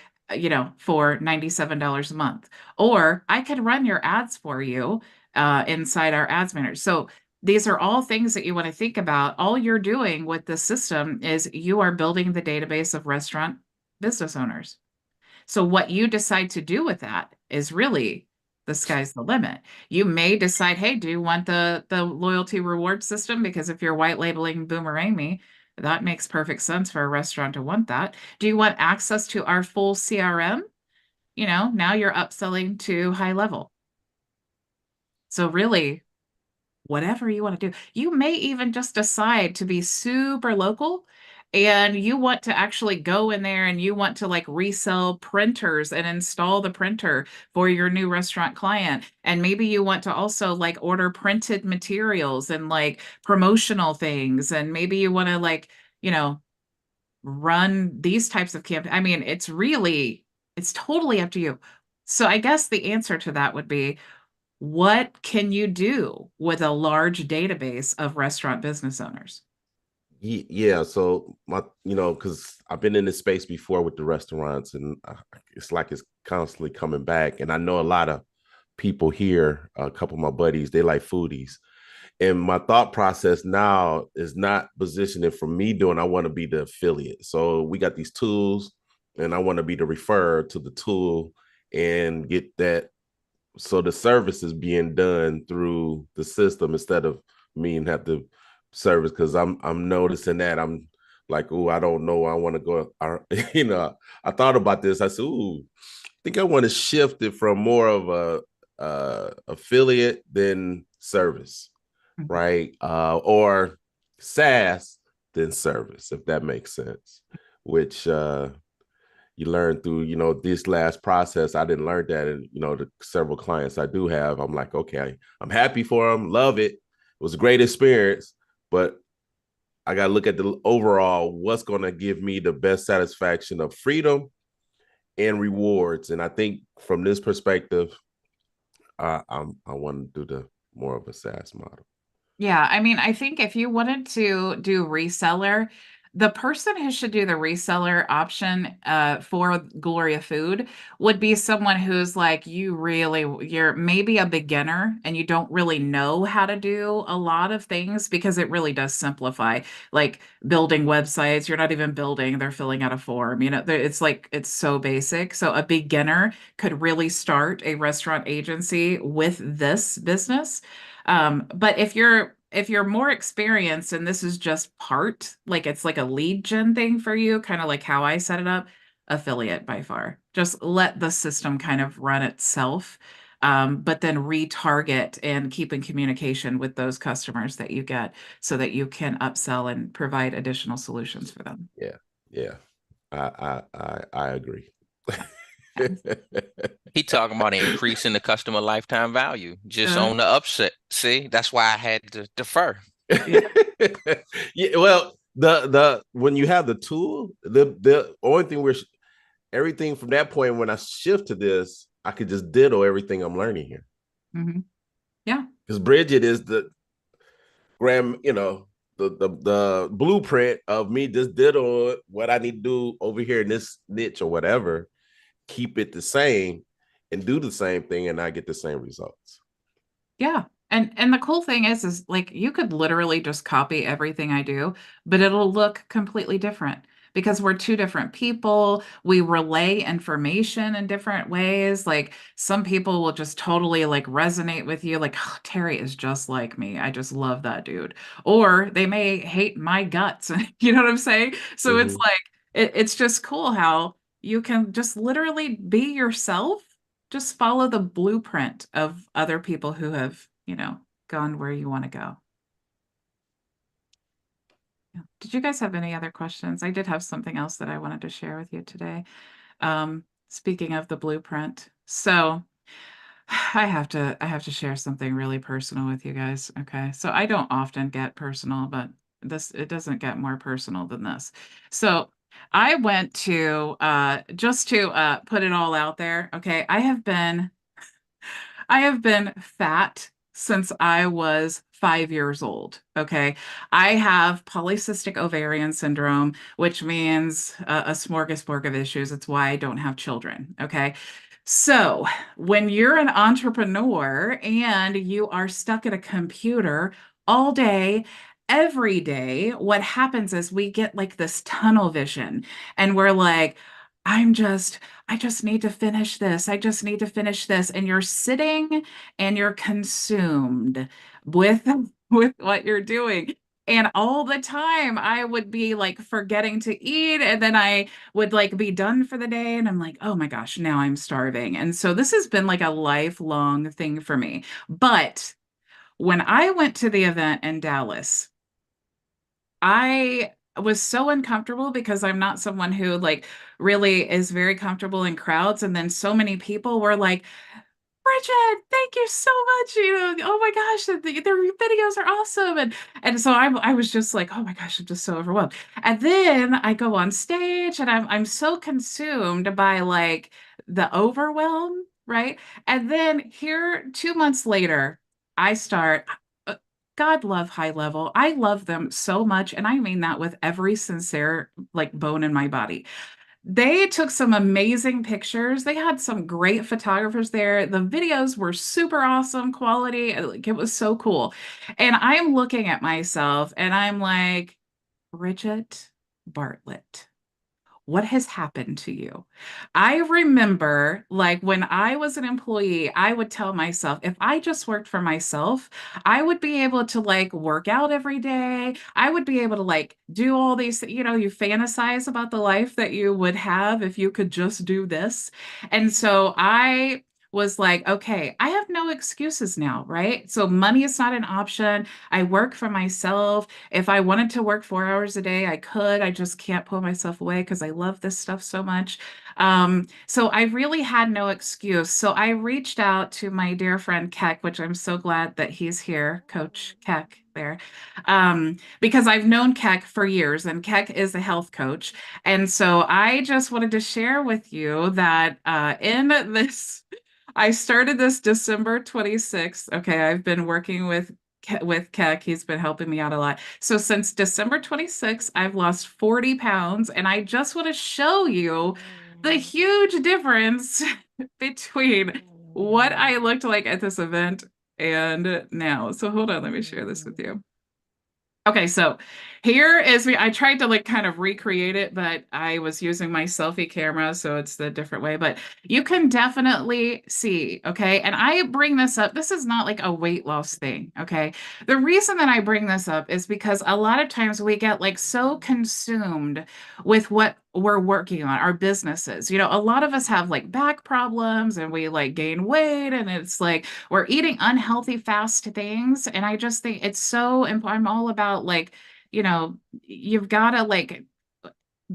for $97 a month. Or I can run your ads for you inside our ads manager. So these are all things that you want to think about. All you're doing with the system is you are building the database of restaurant business owners. So what you decide to do with that is really the sky's the limit. You may decide, hey, do you want the loyalty reward system? Because if you're white labeling Boomerang Me, that makes perfect sense for a restaurant to want that. Do you want access to our full CRM? Now you're upselling to HighLevel. So really, whatever you want to do. You may even just decide to be super local and you want to actually go in there and you want to like resell printers and install the printer for your new restaurant client. And maybe you want to also like order printed materials and like promotional things. And maybe you want to like, run these types of campaigns. I mean, it's totally up to you. So I guess the answer to that would be, what can you do with a large database of restaurant business owners? Yeah, so because I've been in this space before with the restaurants, and it's like it's constantly coming back. And I know a lot of people here, a couple of my buddies, they like foodies. And my thought process now is not positioning for me doing, I want to be the affiliate. So we got these tools, and I want to be the referrer to the tool and get that. So the service is being done through the system instead of me and have to service, because I'm noticing that I'm like, oh, I don't know, I want to go. I thought about this. I said, ooh, I think I want to shift it from more of a affiliate than service, Mhm. right? Or SaaS than service, if that makes sense. Which you learn through, this last process. I didn't learn that. And, the several clients I do have, I'm like, okay, I'm happy for them. Love it. It was a great experience, but I got to look at the overall, what's going to give me the best satisfaction of freedom and rewards. And I think from this perspective, I want to do the more of a SaaS model. Yeah, I mean, I think if you wanted to do reseller, the person who should do the reseller option for Gloria Food would be someone who's like, you're maybe a beginner and you don't really know how to do a lot of things, because it really does simplify, like building websites. You're not even building, they're filling out a form. It's like, it's so basic. So a beginner could really start a restaurant agency with this business. But if you're more experienced and this is just like it's like a lead gen thing for you, kind of like how I set it up, affiliate by far. Just let the system kind of run itself, but then retarget and keep in communication with those customers that you get so that you can upsell and provide additional solutions for them. Yeah. I agree. He talking about increasing the customer lifetime value just on the upset. See, that's why I had to defer. Yeah, well, the when you have the tool, the only thing everything from that point, when I shift to this, I could just ditto everything I'm learning here. Mm-hmm. Yeah, because Bridget is the the blueprint of me just ditto what I need to do over here in this niche or whatever, keep it the same and do the same thing, and I get the same results. yeah. And the cool thing is like you could literally just copy everything I do, but it'll look completely different because we're two different people. We relay information in different ways. Like some people will just totally like resonate with you, like, oh, Terry is just like me. I just love that dude. Or they may hate my guts. You know what I'm saying? So it's like it's just cool how you can just literally be yourself, just follow the blueprint of other people who have, gone where you want to go. Yeah. Did you guys have any other questions? I did have something else that I wanted to share with you today. Speaking of the blueprint. So I have to share something really personal with you guys. Okay. So I don't often get personal, but it doesn't get more personal than this. So I went to just to put it all out there. Okay. I have been fat since I was 5 years old. Okay. I have polycystic ovarian syndrome, which means a smorgasbord of issues. It's why I don't have children. Okay. So when you're an entrepreneur and you are stuck at a computer all day, every day, what happens is we get like this tunnel vision and we're like, I just need to finish this. I just need to finish this. And you're sitting and you're consumed with with what you're doing. And all the time I would be like forgetting to eat. And then I would like be done for the day. And I'm like, oh my gosh, now I'm starving. And so this has been like a lifelong thing for me. But when I went to the event in Dallas, I was so uncomfortable because I'm not someone who like really is very comfortable in crowds. And then so many people were like, Bridget, thank you so much. Oh my gosh, their videos are awesome. And so I was just like, oh my gosh, I'm just so overwhelmed. And then I go on stage and I'm so consumed by like the overwhelm, right? And then here 2 months later, I start. God love HighLevel. I love them so much. And I mean that with every sincere like bone in my body. They took some amazing pictures. They had some great photographers there. The videos were super awesome quality. Like it was so cool. And I'm looking at myself and I'm like, Bridget Bartlett, what has happened to you? I remember like when I was an employee, I would tell myself, if I just worked for myself, I would be able to like work out every day. I would be able to like do all these, you fantasize about the life that you would have if you could just do this. And so I was like, okay, I have no excuses now, right? So money is not an option. I work for myself. If I wanted to work 4 hours a day, I could. I just can't pull myself away because I love this stuff so much. So I really had no excuse. So I reached out to my dear friend Keck, which I'm so glad that he's here, Coach Keck there, because I've known Keck for years, and Keck is a health coach. And so I just wanted to share with you that in this, I started this December 26th. Okay, I've been working with Keck. He's been helping me out a lot. So since December 26th, I've lost 40 pounds, and I just want to show you the huge difference between what I looked like at this event and now. So hold on, let me share this with you. Okay, so here is me. I tried to like kind of recreate it, but I was using my selfie camera, so it's the different way. But you can definitely see, okay? And I bring this up. This is not like a weight loss thing, okay? The reason that I bring this up is because a lot of times we get like so consumed with what we're working on, our businesses. You know, a lot of us have like back problems and we like gain weight, and it's like we're eating unhealthy fast things. And I just think it's so important. I'm all about like, you've got to like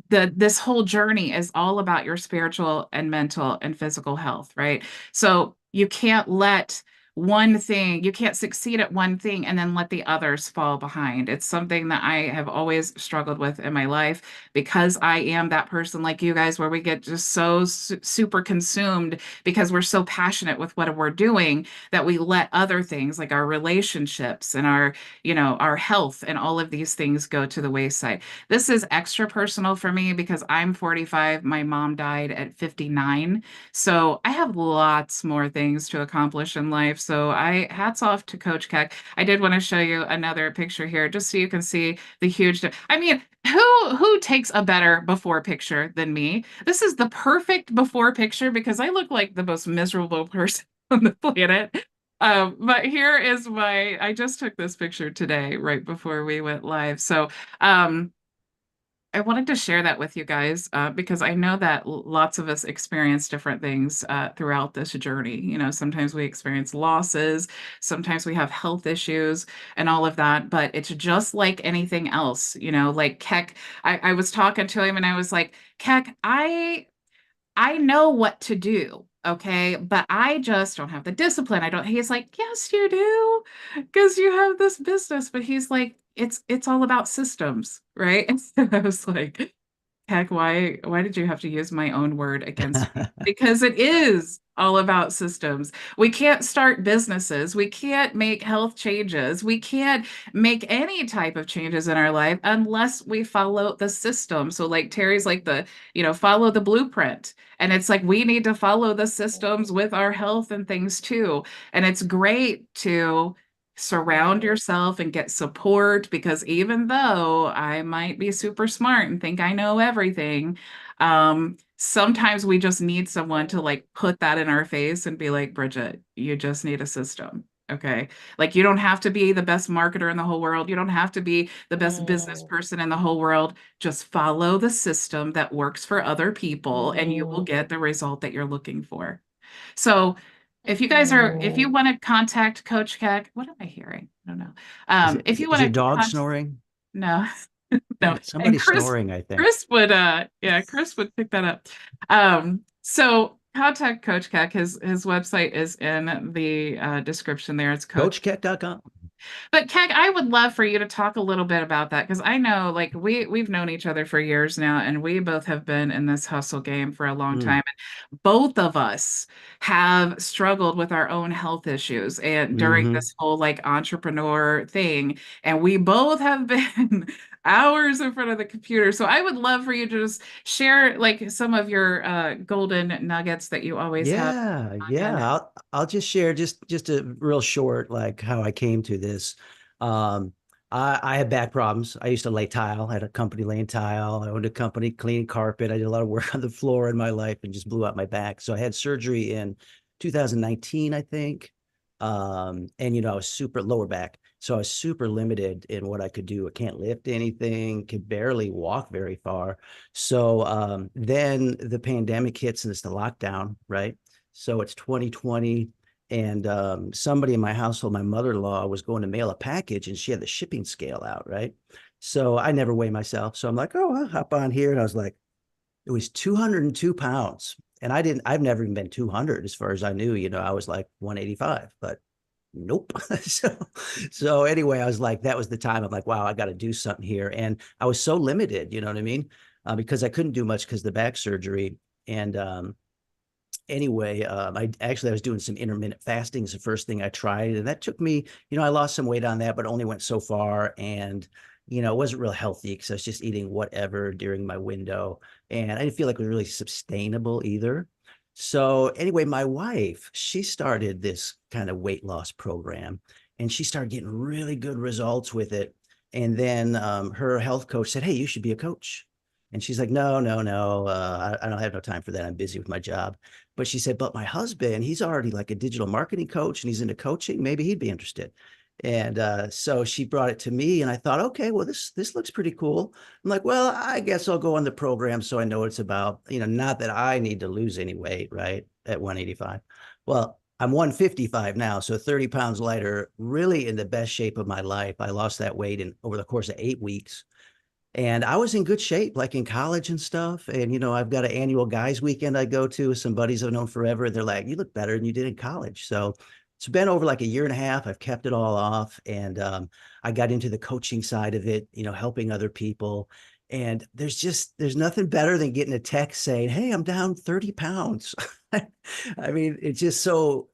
this whole journey is all about your spiritual and mental and physical health, right? So you can't succeed at one thing and then let the others fall behind. It's something that I have always struggled with in my life because I am that person like you guys, where we get just so super consumed because we're so passionate with what we're doing that we let other things like our relationships and our health and all of these things go to the wayside. This is extra personal for me because I'm 45. My mom died at 59. So I have lots more things to accomplish in life. So hats off to Coach Keck. I did want to show you another picture here just so you can see the huge. I mean, who takes a better before picture than me? This is the perfect before picture because I look like the most miserable person on the planet. But here is I just took this picture today, right before we went live. So, I wanted to share that with you guys because I know that lots of us experience different things throughout this journey. You know, sometimes we experience losses, sometimes we have health issues and all of that, but it's just like anything else, like Keck. I was talking to him and I was like, Keck, I know what to do. Okay. But I just don't have the discipline. He's like, yes, you do. Because you have this business. But he's like, it's all about systems, right? And I was like, heck, why did you have to use my own word against me? Because it is all about systems. We can't start businesses. We can't make health changes. We can't make any type of changes in our life unless we follow the system. So like Terry's like follow the blueprint. And it's like we need to follow the systems with our health and things too. And it's great to surround yourself and get support because even though I might be super smart and think I know everything, sometimes we just need someone to like put that in our face and be like, Bridget, you just need a system. Okay. Like you don't have to be the best marketer in the whole world. You don't have to be the best business person in the whole world. Just follow the system that works for other people and you will get the result that you're looking for. So if you want to contact Coach Keck, what am I hearing? I don't know. If you Is your want to dog snoring? no, no. And Somebody's snoring, I think. Chris would pick that up. So contact Coach Keck. His website is in the description there. It's CoachKeck.com. but Keck, I would love for you to talk a little bit about that because I know like we've known each other for years now and we both have been in this hustle game for a long time. And both of us have struggled with our own health issues and during this whole like entrepreneur thing. And we both have been hours in front of the computer. So I would love for you to just share like some of your golden nuggets that you always have. Yeah. I'll just share just a real short like how I came to this. I had back problems. I used to lay tile. I had a company laying tile. I owned a company cleaning carpet. I did a lot of work on the floor in my life and just blew out my back. So I had surgery in 2019, I think. And I was super lower back. So I was super limited in what I could do. I can't lift anything, could barely walk very far. So then the pandemic hits and it's the lockdown, right? So it's 2020. And somebody in my household, my mother-in-law, was going to mail a package and she had the shipping scale out, right? So I never weigh myself. So I'm like, oh, I'll hop on here. And I was like, it was 202 pounds. And I've never even been 200 as far as I knew. I was like 185, but nope. so anyway, I was like, that was the time. I'm like, wow, I got to do something here. And I was so limited, you know what I mean? Because I couldn't do much because of the back surgery. And anyway, I was doing some intermittent fasting is the first thing I tried. And that took me, I lost some weight on that, but only went so far. And, it wasn't real healthy because I was just eating whatever during my window. And I didn't feel like it was really sustainable either. So anyway, my wife, she started this kind of weight loss program and she started getting really good results with it. And then her health coach said, hey, you should be a coach. And she's like, no, no, no, I don't have no time for that. I'm busy with my job. But she said, but my husband, he's already like a digital marketing coach and he's into coaching. Maybe he'd be interested. And so she brought it to me and I thought, okay, well, this looks pretty cool. I'm like, well, I guess I'll go on the program so I know what it's about. Not that I need to lose any weight, right? At 185. Well, I'm 155 now, so 30 pounds lighter, really in the best shape of my life. I lost that weight over the course of 8 weeks. And I was in good shape, like in college and stuff. And, I've got an annual guys weekend I go to with some buddies I've known forever. They're like, you look better than you did in college. So it's been over like a year and a half. I've kept it all off. And I got into the coaching side of it, helping other people. And there's nothing better than getting a text saying, hey, I'm down 30 pounds. I mean, it's just so,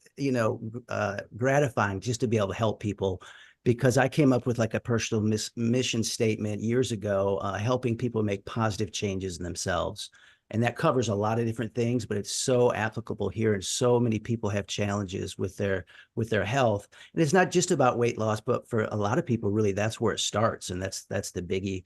gratifying just to be able to help people, because I came up with like a personal mission statement years ago, helping people make positive changes in themselves. And that covers a lot of different things, but it's so applicable here. And so many people have challenges with their health. And it's not just about weight loss, but for a lot of people, really, that's where it starts. And that's the biggie,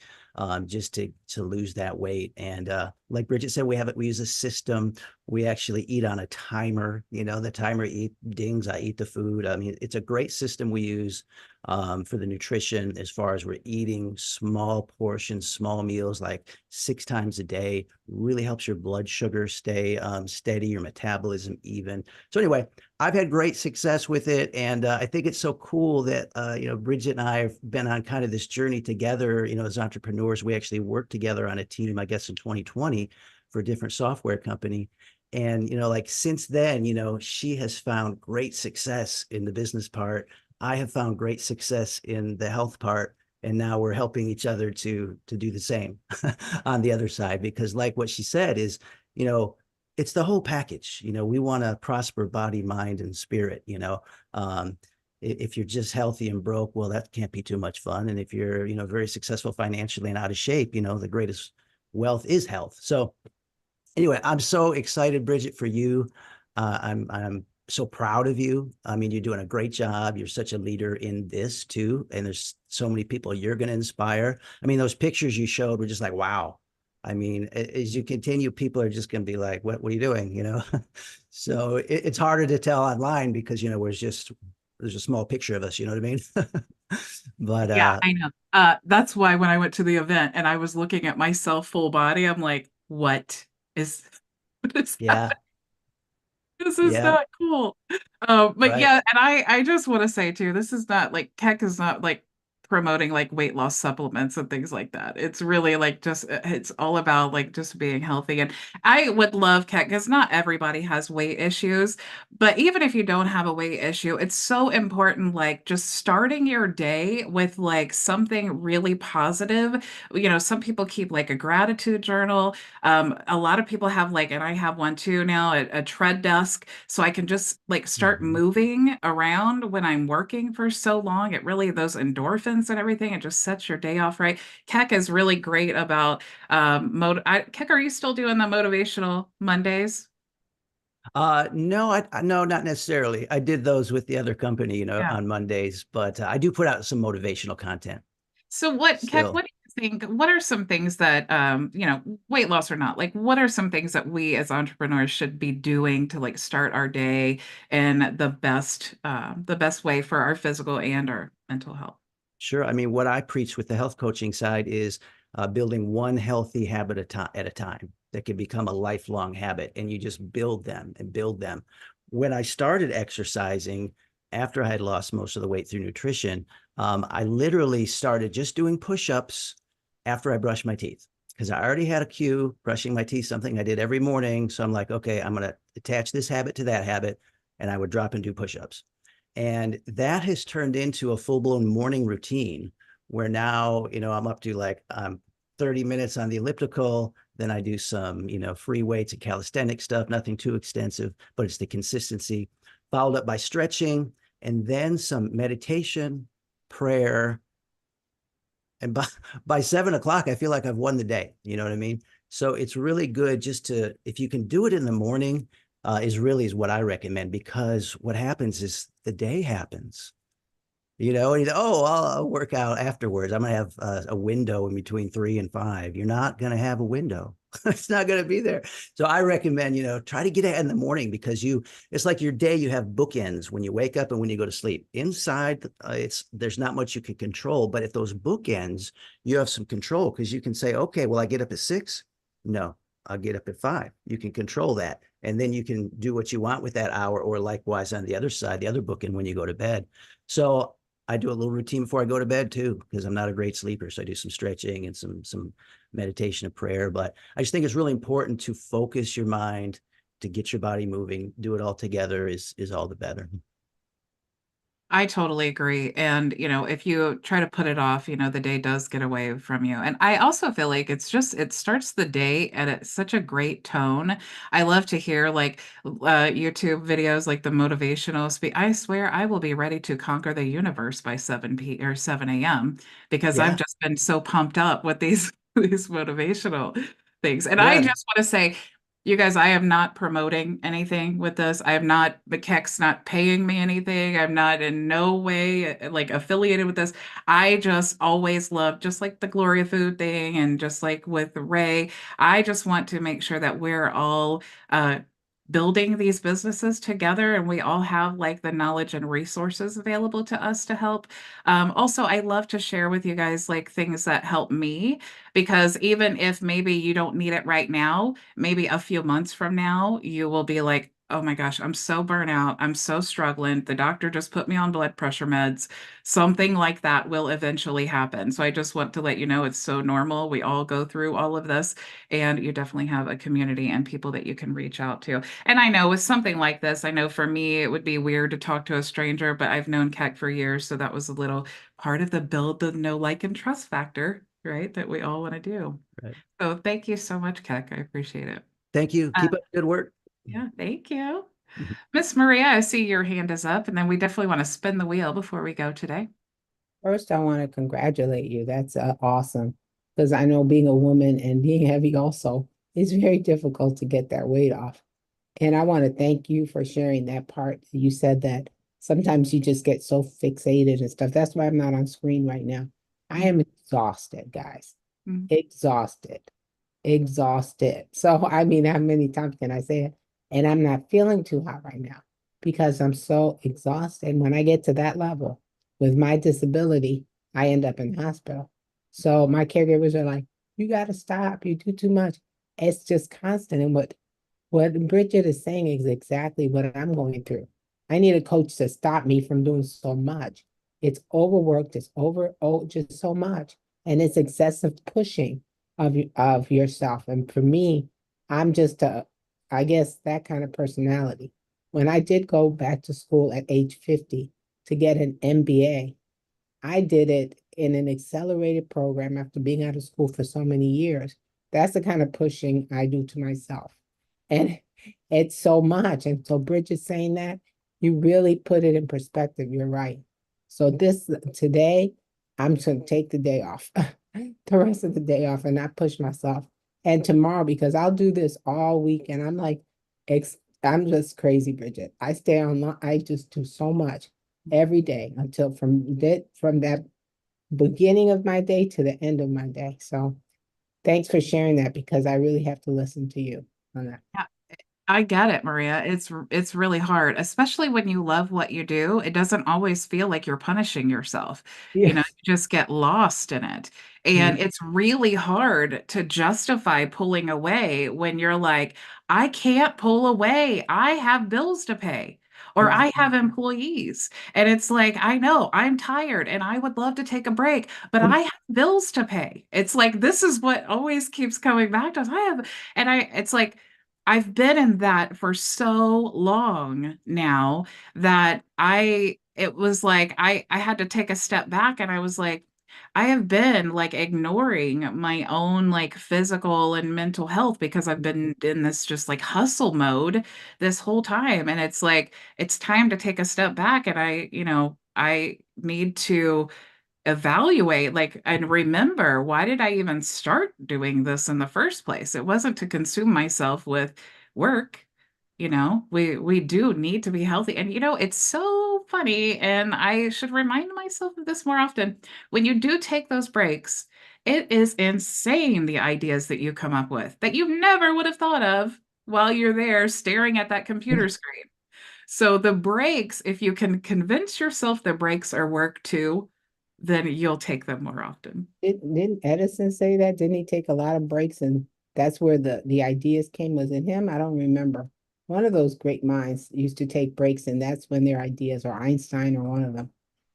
just to lose that weight. And like Bridget said, we use a system. We actually eat on a timer. The timer dings, I eat the food. I mean, it's a great system we use for the nutrition, as far as we're eating small portions, small meals, like 6 times a day. Really helps your blood sugar stay steady, your metabolism even. So anyway, I've had great success with it. And I think it's so cool that, Bridget and I have been on kind of this journey together, as entrepreneurs. We actually worked together on a team, I guess, in 2020 for a different software company. And, like since then, she has found great success in the business part. I have found great success in the health part. And now we're helping each other to do the same on the other side, because like what she said is, it's the whole package. We want to prosper body, mind, and spirit. If you're just healthy and broke, well, that can't be too much fun. And if you're, very successful financially and out of shape, the greatest wealth is health. So anyway, I'm so excited, Bridget, for you. I'm so proud of you. I mean, you're doing a great job. You're such a leader in this too. And there's so many people you're going to inspire. I mean, those pictures you showed were just like, wow. I mean, as you continue, people are just going to be like, what are you doing? So it's harder to tell online because, there's a small picture of us, you know what I mean? But Yeah, I know. That's why when I went to the event and I was looking at myself full body, I'm like, what is what is yeah, this is yeah, not cool. But right. yeah, and I just want to say too, this is not like Keck is not like promoting like weight loss supplements and things like that. It's really like just it's all about like just being healthy. And I would love Keck because not everybody has weight issues, but even if you don't have a weight issue, it's so important like just starting your day with like something really positive. Some people keep like a gratitude journal. A lot of people have like, and I have one too now, a tread desk, so I can just like start Mhm. moving around when I'm working for so long. It really, those endorphins and everything, it just sets your day off right. Keck is really great about Keck, are you still doing the motivational Mondays? No, no, not necessarily. I did those with the other company, Yeah. on Mondays, but I do put out some motivational content So what, Keck, still. what do you think? What are some things that, weight loss or not, like what are some things that we as entrepreneurs should be doing to like start our day in the best way for our physical and our mental health? Sure. I mean, what I preach with the health coaching side is building one healthy habit at a time. that can become a lifelong habit, and you just build them and build them. When I started exercising, after I had lost most of the weight through nutrition, I literally started just doing push-ups after I brushed my teeth, because I already had a cue, brushing my teeth, something I did every morning. So I'm like, okay, I'm going to attach this habit to that habit, and I would drop and do push-ups. And that has turned into a full-blown morning routine where now, I'm up to like 30 minutes on the elliptical. Then I do some, free weights and calisthenic stuff, nothing too extensive, but it's the consistency, followed up by stretching, and then some meditation, prayer. And by 7 o'clock, I feel like I've won the day. You know what I mean? So it's really good just to, if you can do it in the morning, is what I recommend, because what happens is the day happens. And I'll work out afterwards. I'm going to have a window in between 3 and 5. You're not going to have a window. It's not going to be there. So I recommend, try to get it in the morning, because it's like your day, you have bookends when you wake up and when you go to sleep. Inside, there's not much you can control, but at those bookends, you have some control, because you can say, okay, will I get up at 6? No, I'll get up at 5. You can control that. And then you can do what you want with that hour, or likewise on the other side, the other bookend, when you go to bed. So I do a little routine before I go to bed too, because I'm not a great sleeper. So I do some stretching and some meditation and prayer. But I just think it's really important to focus your mind, to get your body moving. Do it all together is all the better. I totally agree. And, if you try to put it off, the day does get away from you. And I also feel like it starts the day at such a great tone. I love to hear like YouTube videos, like the motivational speak. I swear I will be ready to conquer the universe by 7 a.m. because I've Yeah. just been so pumped up with these, these motivational things. And I Yeah. just want to say, you guys, I am not promoting anything with this. I am not, McKeck's not paying me anything. I'm not in no way like affiliated with this. I just always love, just like the Gloria Food thing and just like with Ray, I just want to make sure that we're all building these businesses together, and we all have like the knowledge and resources available to us to help. Also, I love to share with you guys like things that help me, because even if maybe you don't need it right now, maybe a few months from now, you will be like, oh my gosh, I'm so burnt out. I'm so struggling. The doctor just put me on blood pressure meds. Something like that will eventually happen. So I just want to let you know it's so normal. We all go through all of this, and you definitely have a community and people that you can reach out to. And I know with something like this, I know for me, it would be weird to talk to a stranger, but I've known Keck for years. So that was a little part of the build the know, like, and trust factor, right? That we all want to do. Right. So thank you so much, Keck. I appreciate it. Thank you. Keep up the good work. Yeah, thank you. Miss Maria, I see your hand is up, and then we definitely want to spin the wheel before we go today. First, I want to congratulate you. That's awesome. Because I know being a woman and being heavy also, it's very difficult to get that weight off. And I want to thank you for sharing that part. You said that sometimes you just get so fixated and stuff. That's why I'm not on screen right now. I am exhausted, guys. Exhausted. Exhausted. So, I mean, how many times can I say it? And I'm not feeling too hot right now because I'm so exhausted. When I get to that level with my disability, I end up in the hospital. So my caregivers are like, you got to stop. You do too much. It's just constant. And what Bridget is saying is exactly what I'm going through. I need a coach to stop me from doing so much. It's overworked. It's just so much. And it's excessive pushing of yourself. And for me, I'm just I guess that kind of personality. When I did go back to school at age 50 to get an MBA, I did it in an accelerated program after being out of school for so many years. That's the kind of pushing I do to myself. And it's so much. And so Bridget saying that, you really put it in perspective. You're right. So today, I'm going to take the day off, the rest of the day off, and not push myself. And tomorrow, because I'll do this all week, and I'm like, I'm just crazy, Bridget. I stay online. I just do so much every day until from that beginning of my day to the end of my day. So thanks for sharing that, because I really have to listen to you on that. Yeah. I get it, Maria. It's really hard, especially when you love what you do. It doesn't always feel like you're punishing yourself. You know, Yes. you just get lost in it. And it's really hard to justify pulling away when you're like, I can't pull away. I have bills to pay, or Yeah. I have employees. And it's like, I know I'm tired and I would love to take a break, but I have bills to pay. It's like this is what always keeps coming back to us. It's like I've been in that for so long now that it was like I had to take a step back and I was like, I have been like ignoring my own like physical and mental health because I've been in this just like hustle mode this whole time. And it's like, it's time to take a step back. And I need to evaluate like and remember, why did I even start doing this in the first place? It wasn't to consume myself with work. We do need to be healthy. And it's so funny, and I should remind myself of this more often. When you do take those breaks, it is insane the ideas that you come up with that you never would have thought of while you're there staring at that computer screen. So the breaks, if you can convince yourself the breaks are work too, then you'll take them more often. Didn't Edison say that? Didn't he take a lot of breaks and that's where the ideas came? Was it him? I don't remember. One of those great minds used to take breaks and that's when their ideas, or Einstein or one of them.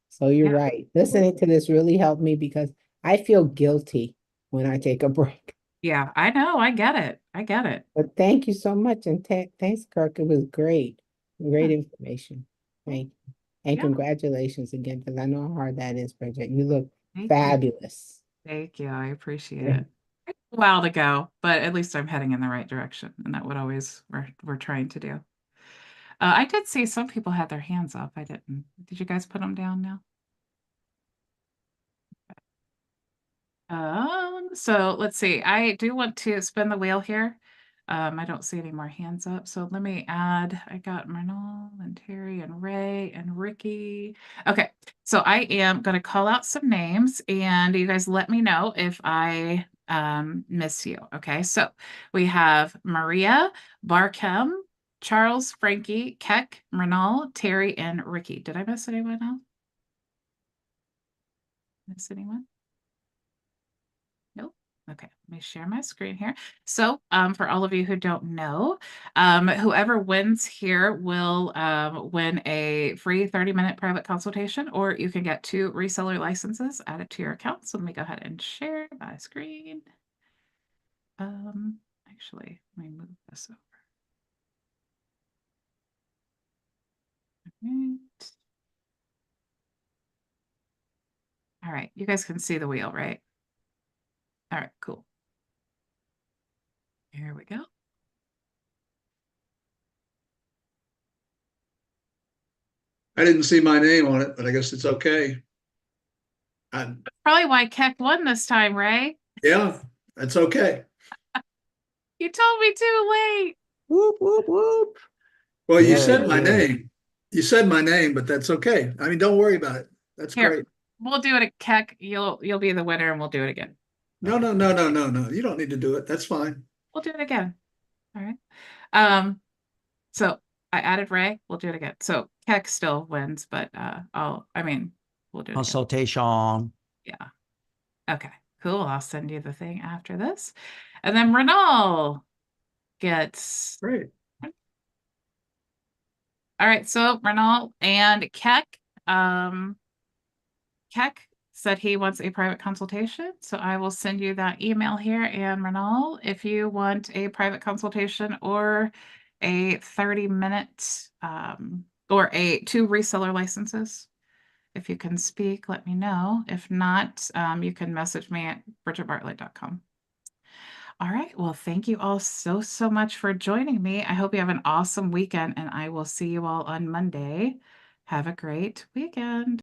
So you're Yeah. right. Listening to this really helped me because I feel guilty when I take a break. Yeah, I know. I get it. I get it. But thank you so much. And thanks, Kirk. It was great. Great Yeah. information. Thank you. And Yeah. congratulations again, because I know how hard that is, Bridget. You look Thank you. fabulous. Thank you. I appreciate Yeah. it. A while to go, but at least I'm heading in the right direction, and that what always we're trying to do. I did see some people had their hands up. I didn't. Did you guys put them down now? So let's see. I do want to spin the wheel here. I don't see any more hands up. So let me add, I got Myrnal and Terry and Ray and Ricky. Okay, so I am going to call out some names and you guys let me know if I miss you. Okay, so we have Maria, Barkem, Charles, Frankie, Keck, Myrnal, Terry, and Ricky. Did I miss anyone else? Miss anyone? Nope. Okay, let me share my screen here. So for all of you who don't know, whoever wins here will win a free 30-minute private consultation, or you can get 2 reseller licenses added to your account. So let me go ahead and share my screen. Actually, let me move this over. Right. All right, you guys can see the wheel, right? All right, cool. Here we go. I didn't see my name on it, but I guess it's okay. Probably why Keck won this time, Ray. Yeah, that's okay. You told me too late. Whoop, whoop, whoop. Well, you Very said my good. name. You said my name, but that's okay. I mean, don't worry about it. That's Here, great. we'll do it at Keck. You'll be the winner and we'll do it again. No, no, no, no, no, no. You don't need to do it. That's fine. We'll do it again. All right. So I added Ray. We'll do it again. So Keck still wins, but we'll do it again. Consultation. Yeah. Okay, cool. I'll send you the thing after this. And then Renal gets Great. all right, so Renal and Keck. Keck said he wants a private consultation, so I will send you that email here. And Renal, if you want a private consultation or a 30-minute or 2 reseller licenses, if you can speak, let me know. If not, you can message me at bridgetbartlett.com. All right, well, thank you all so, so much for joining me. I hope you have an awesome weekend, and I will see you all on Monday. Have a great weekend.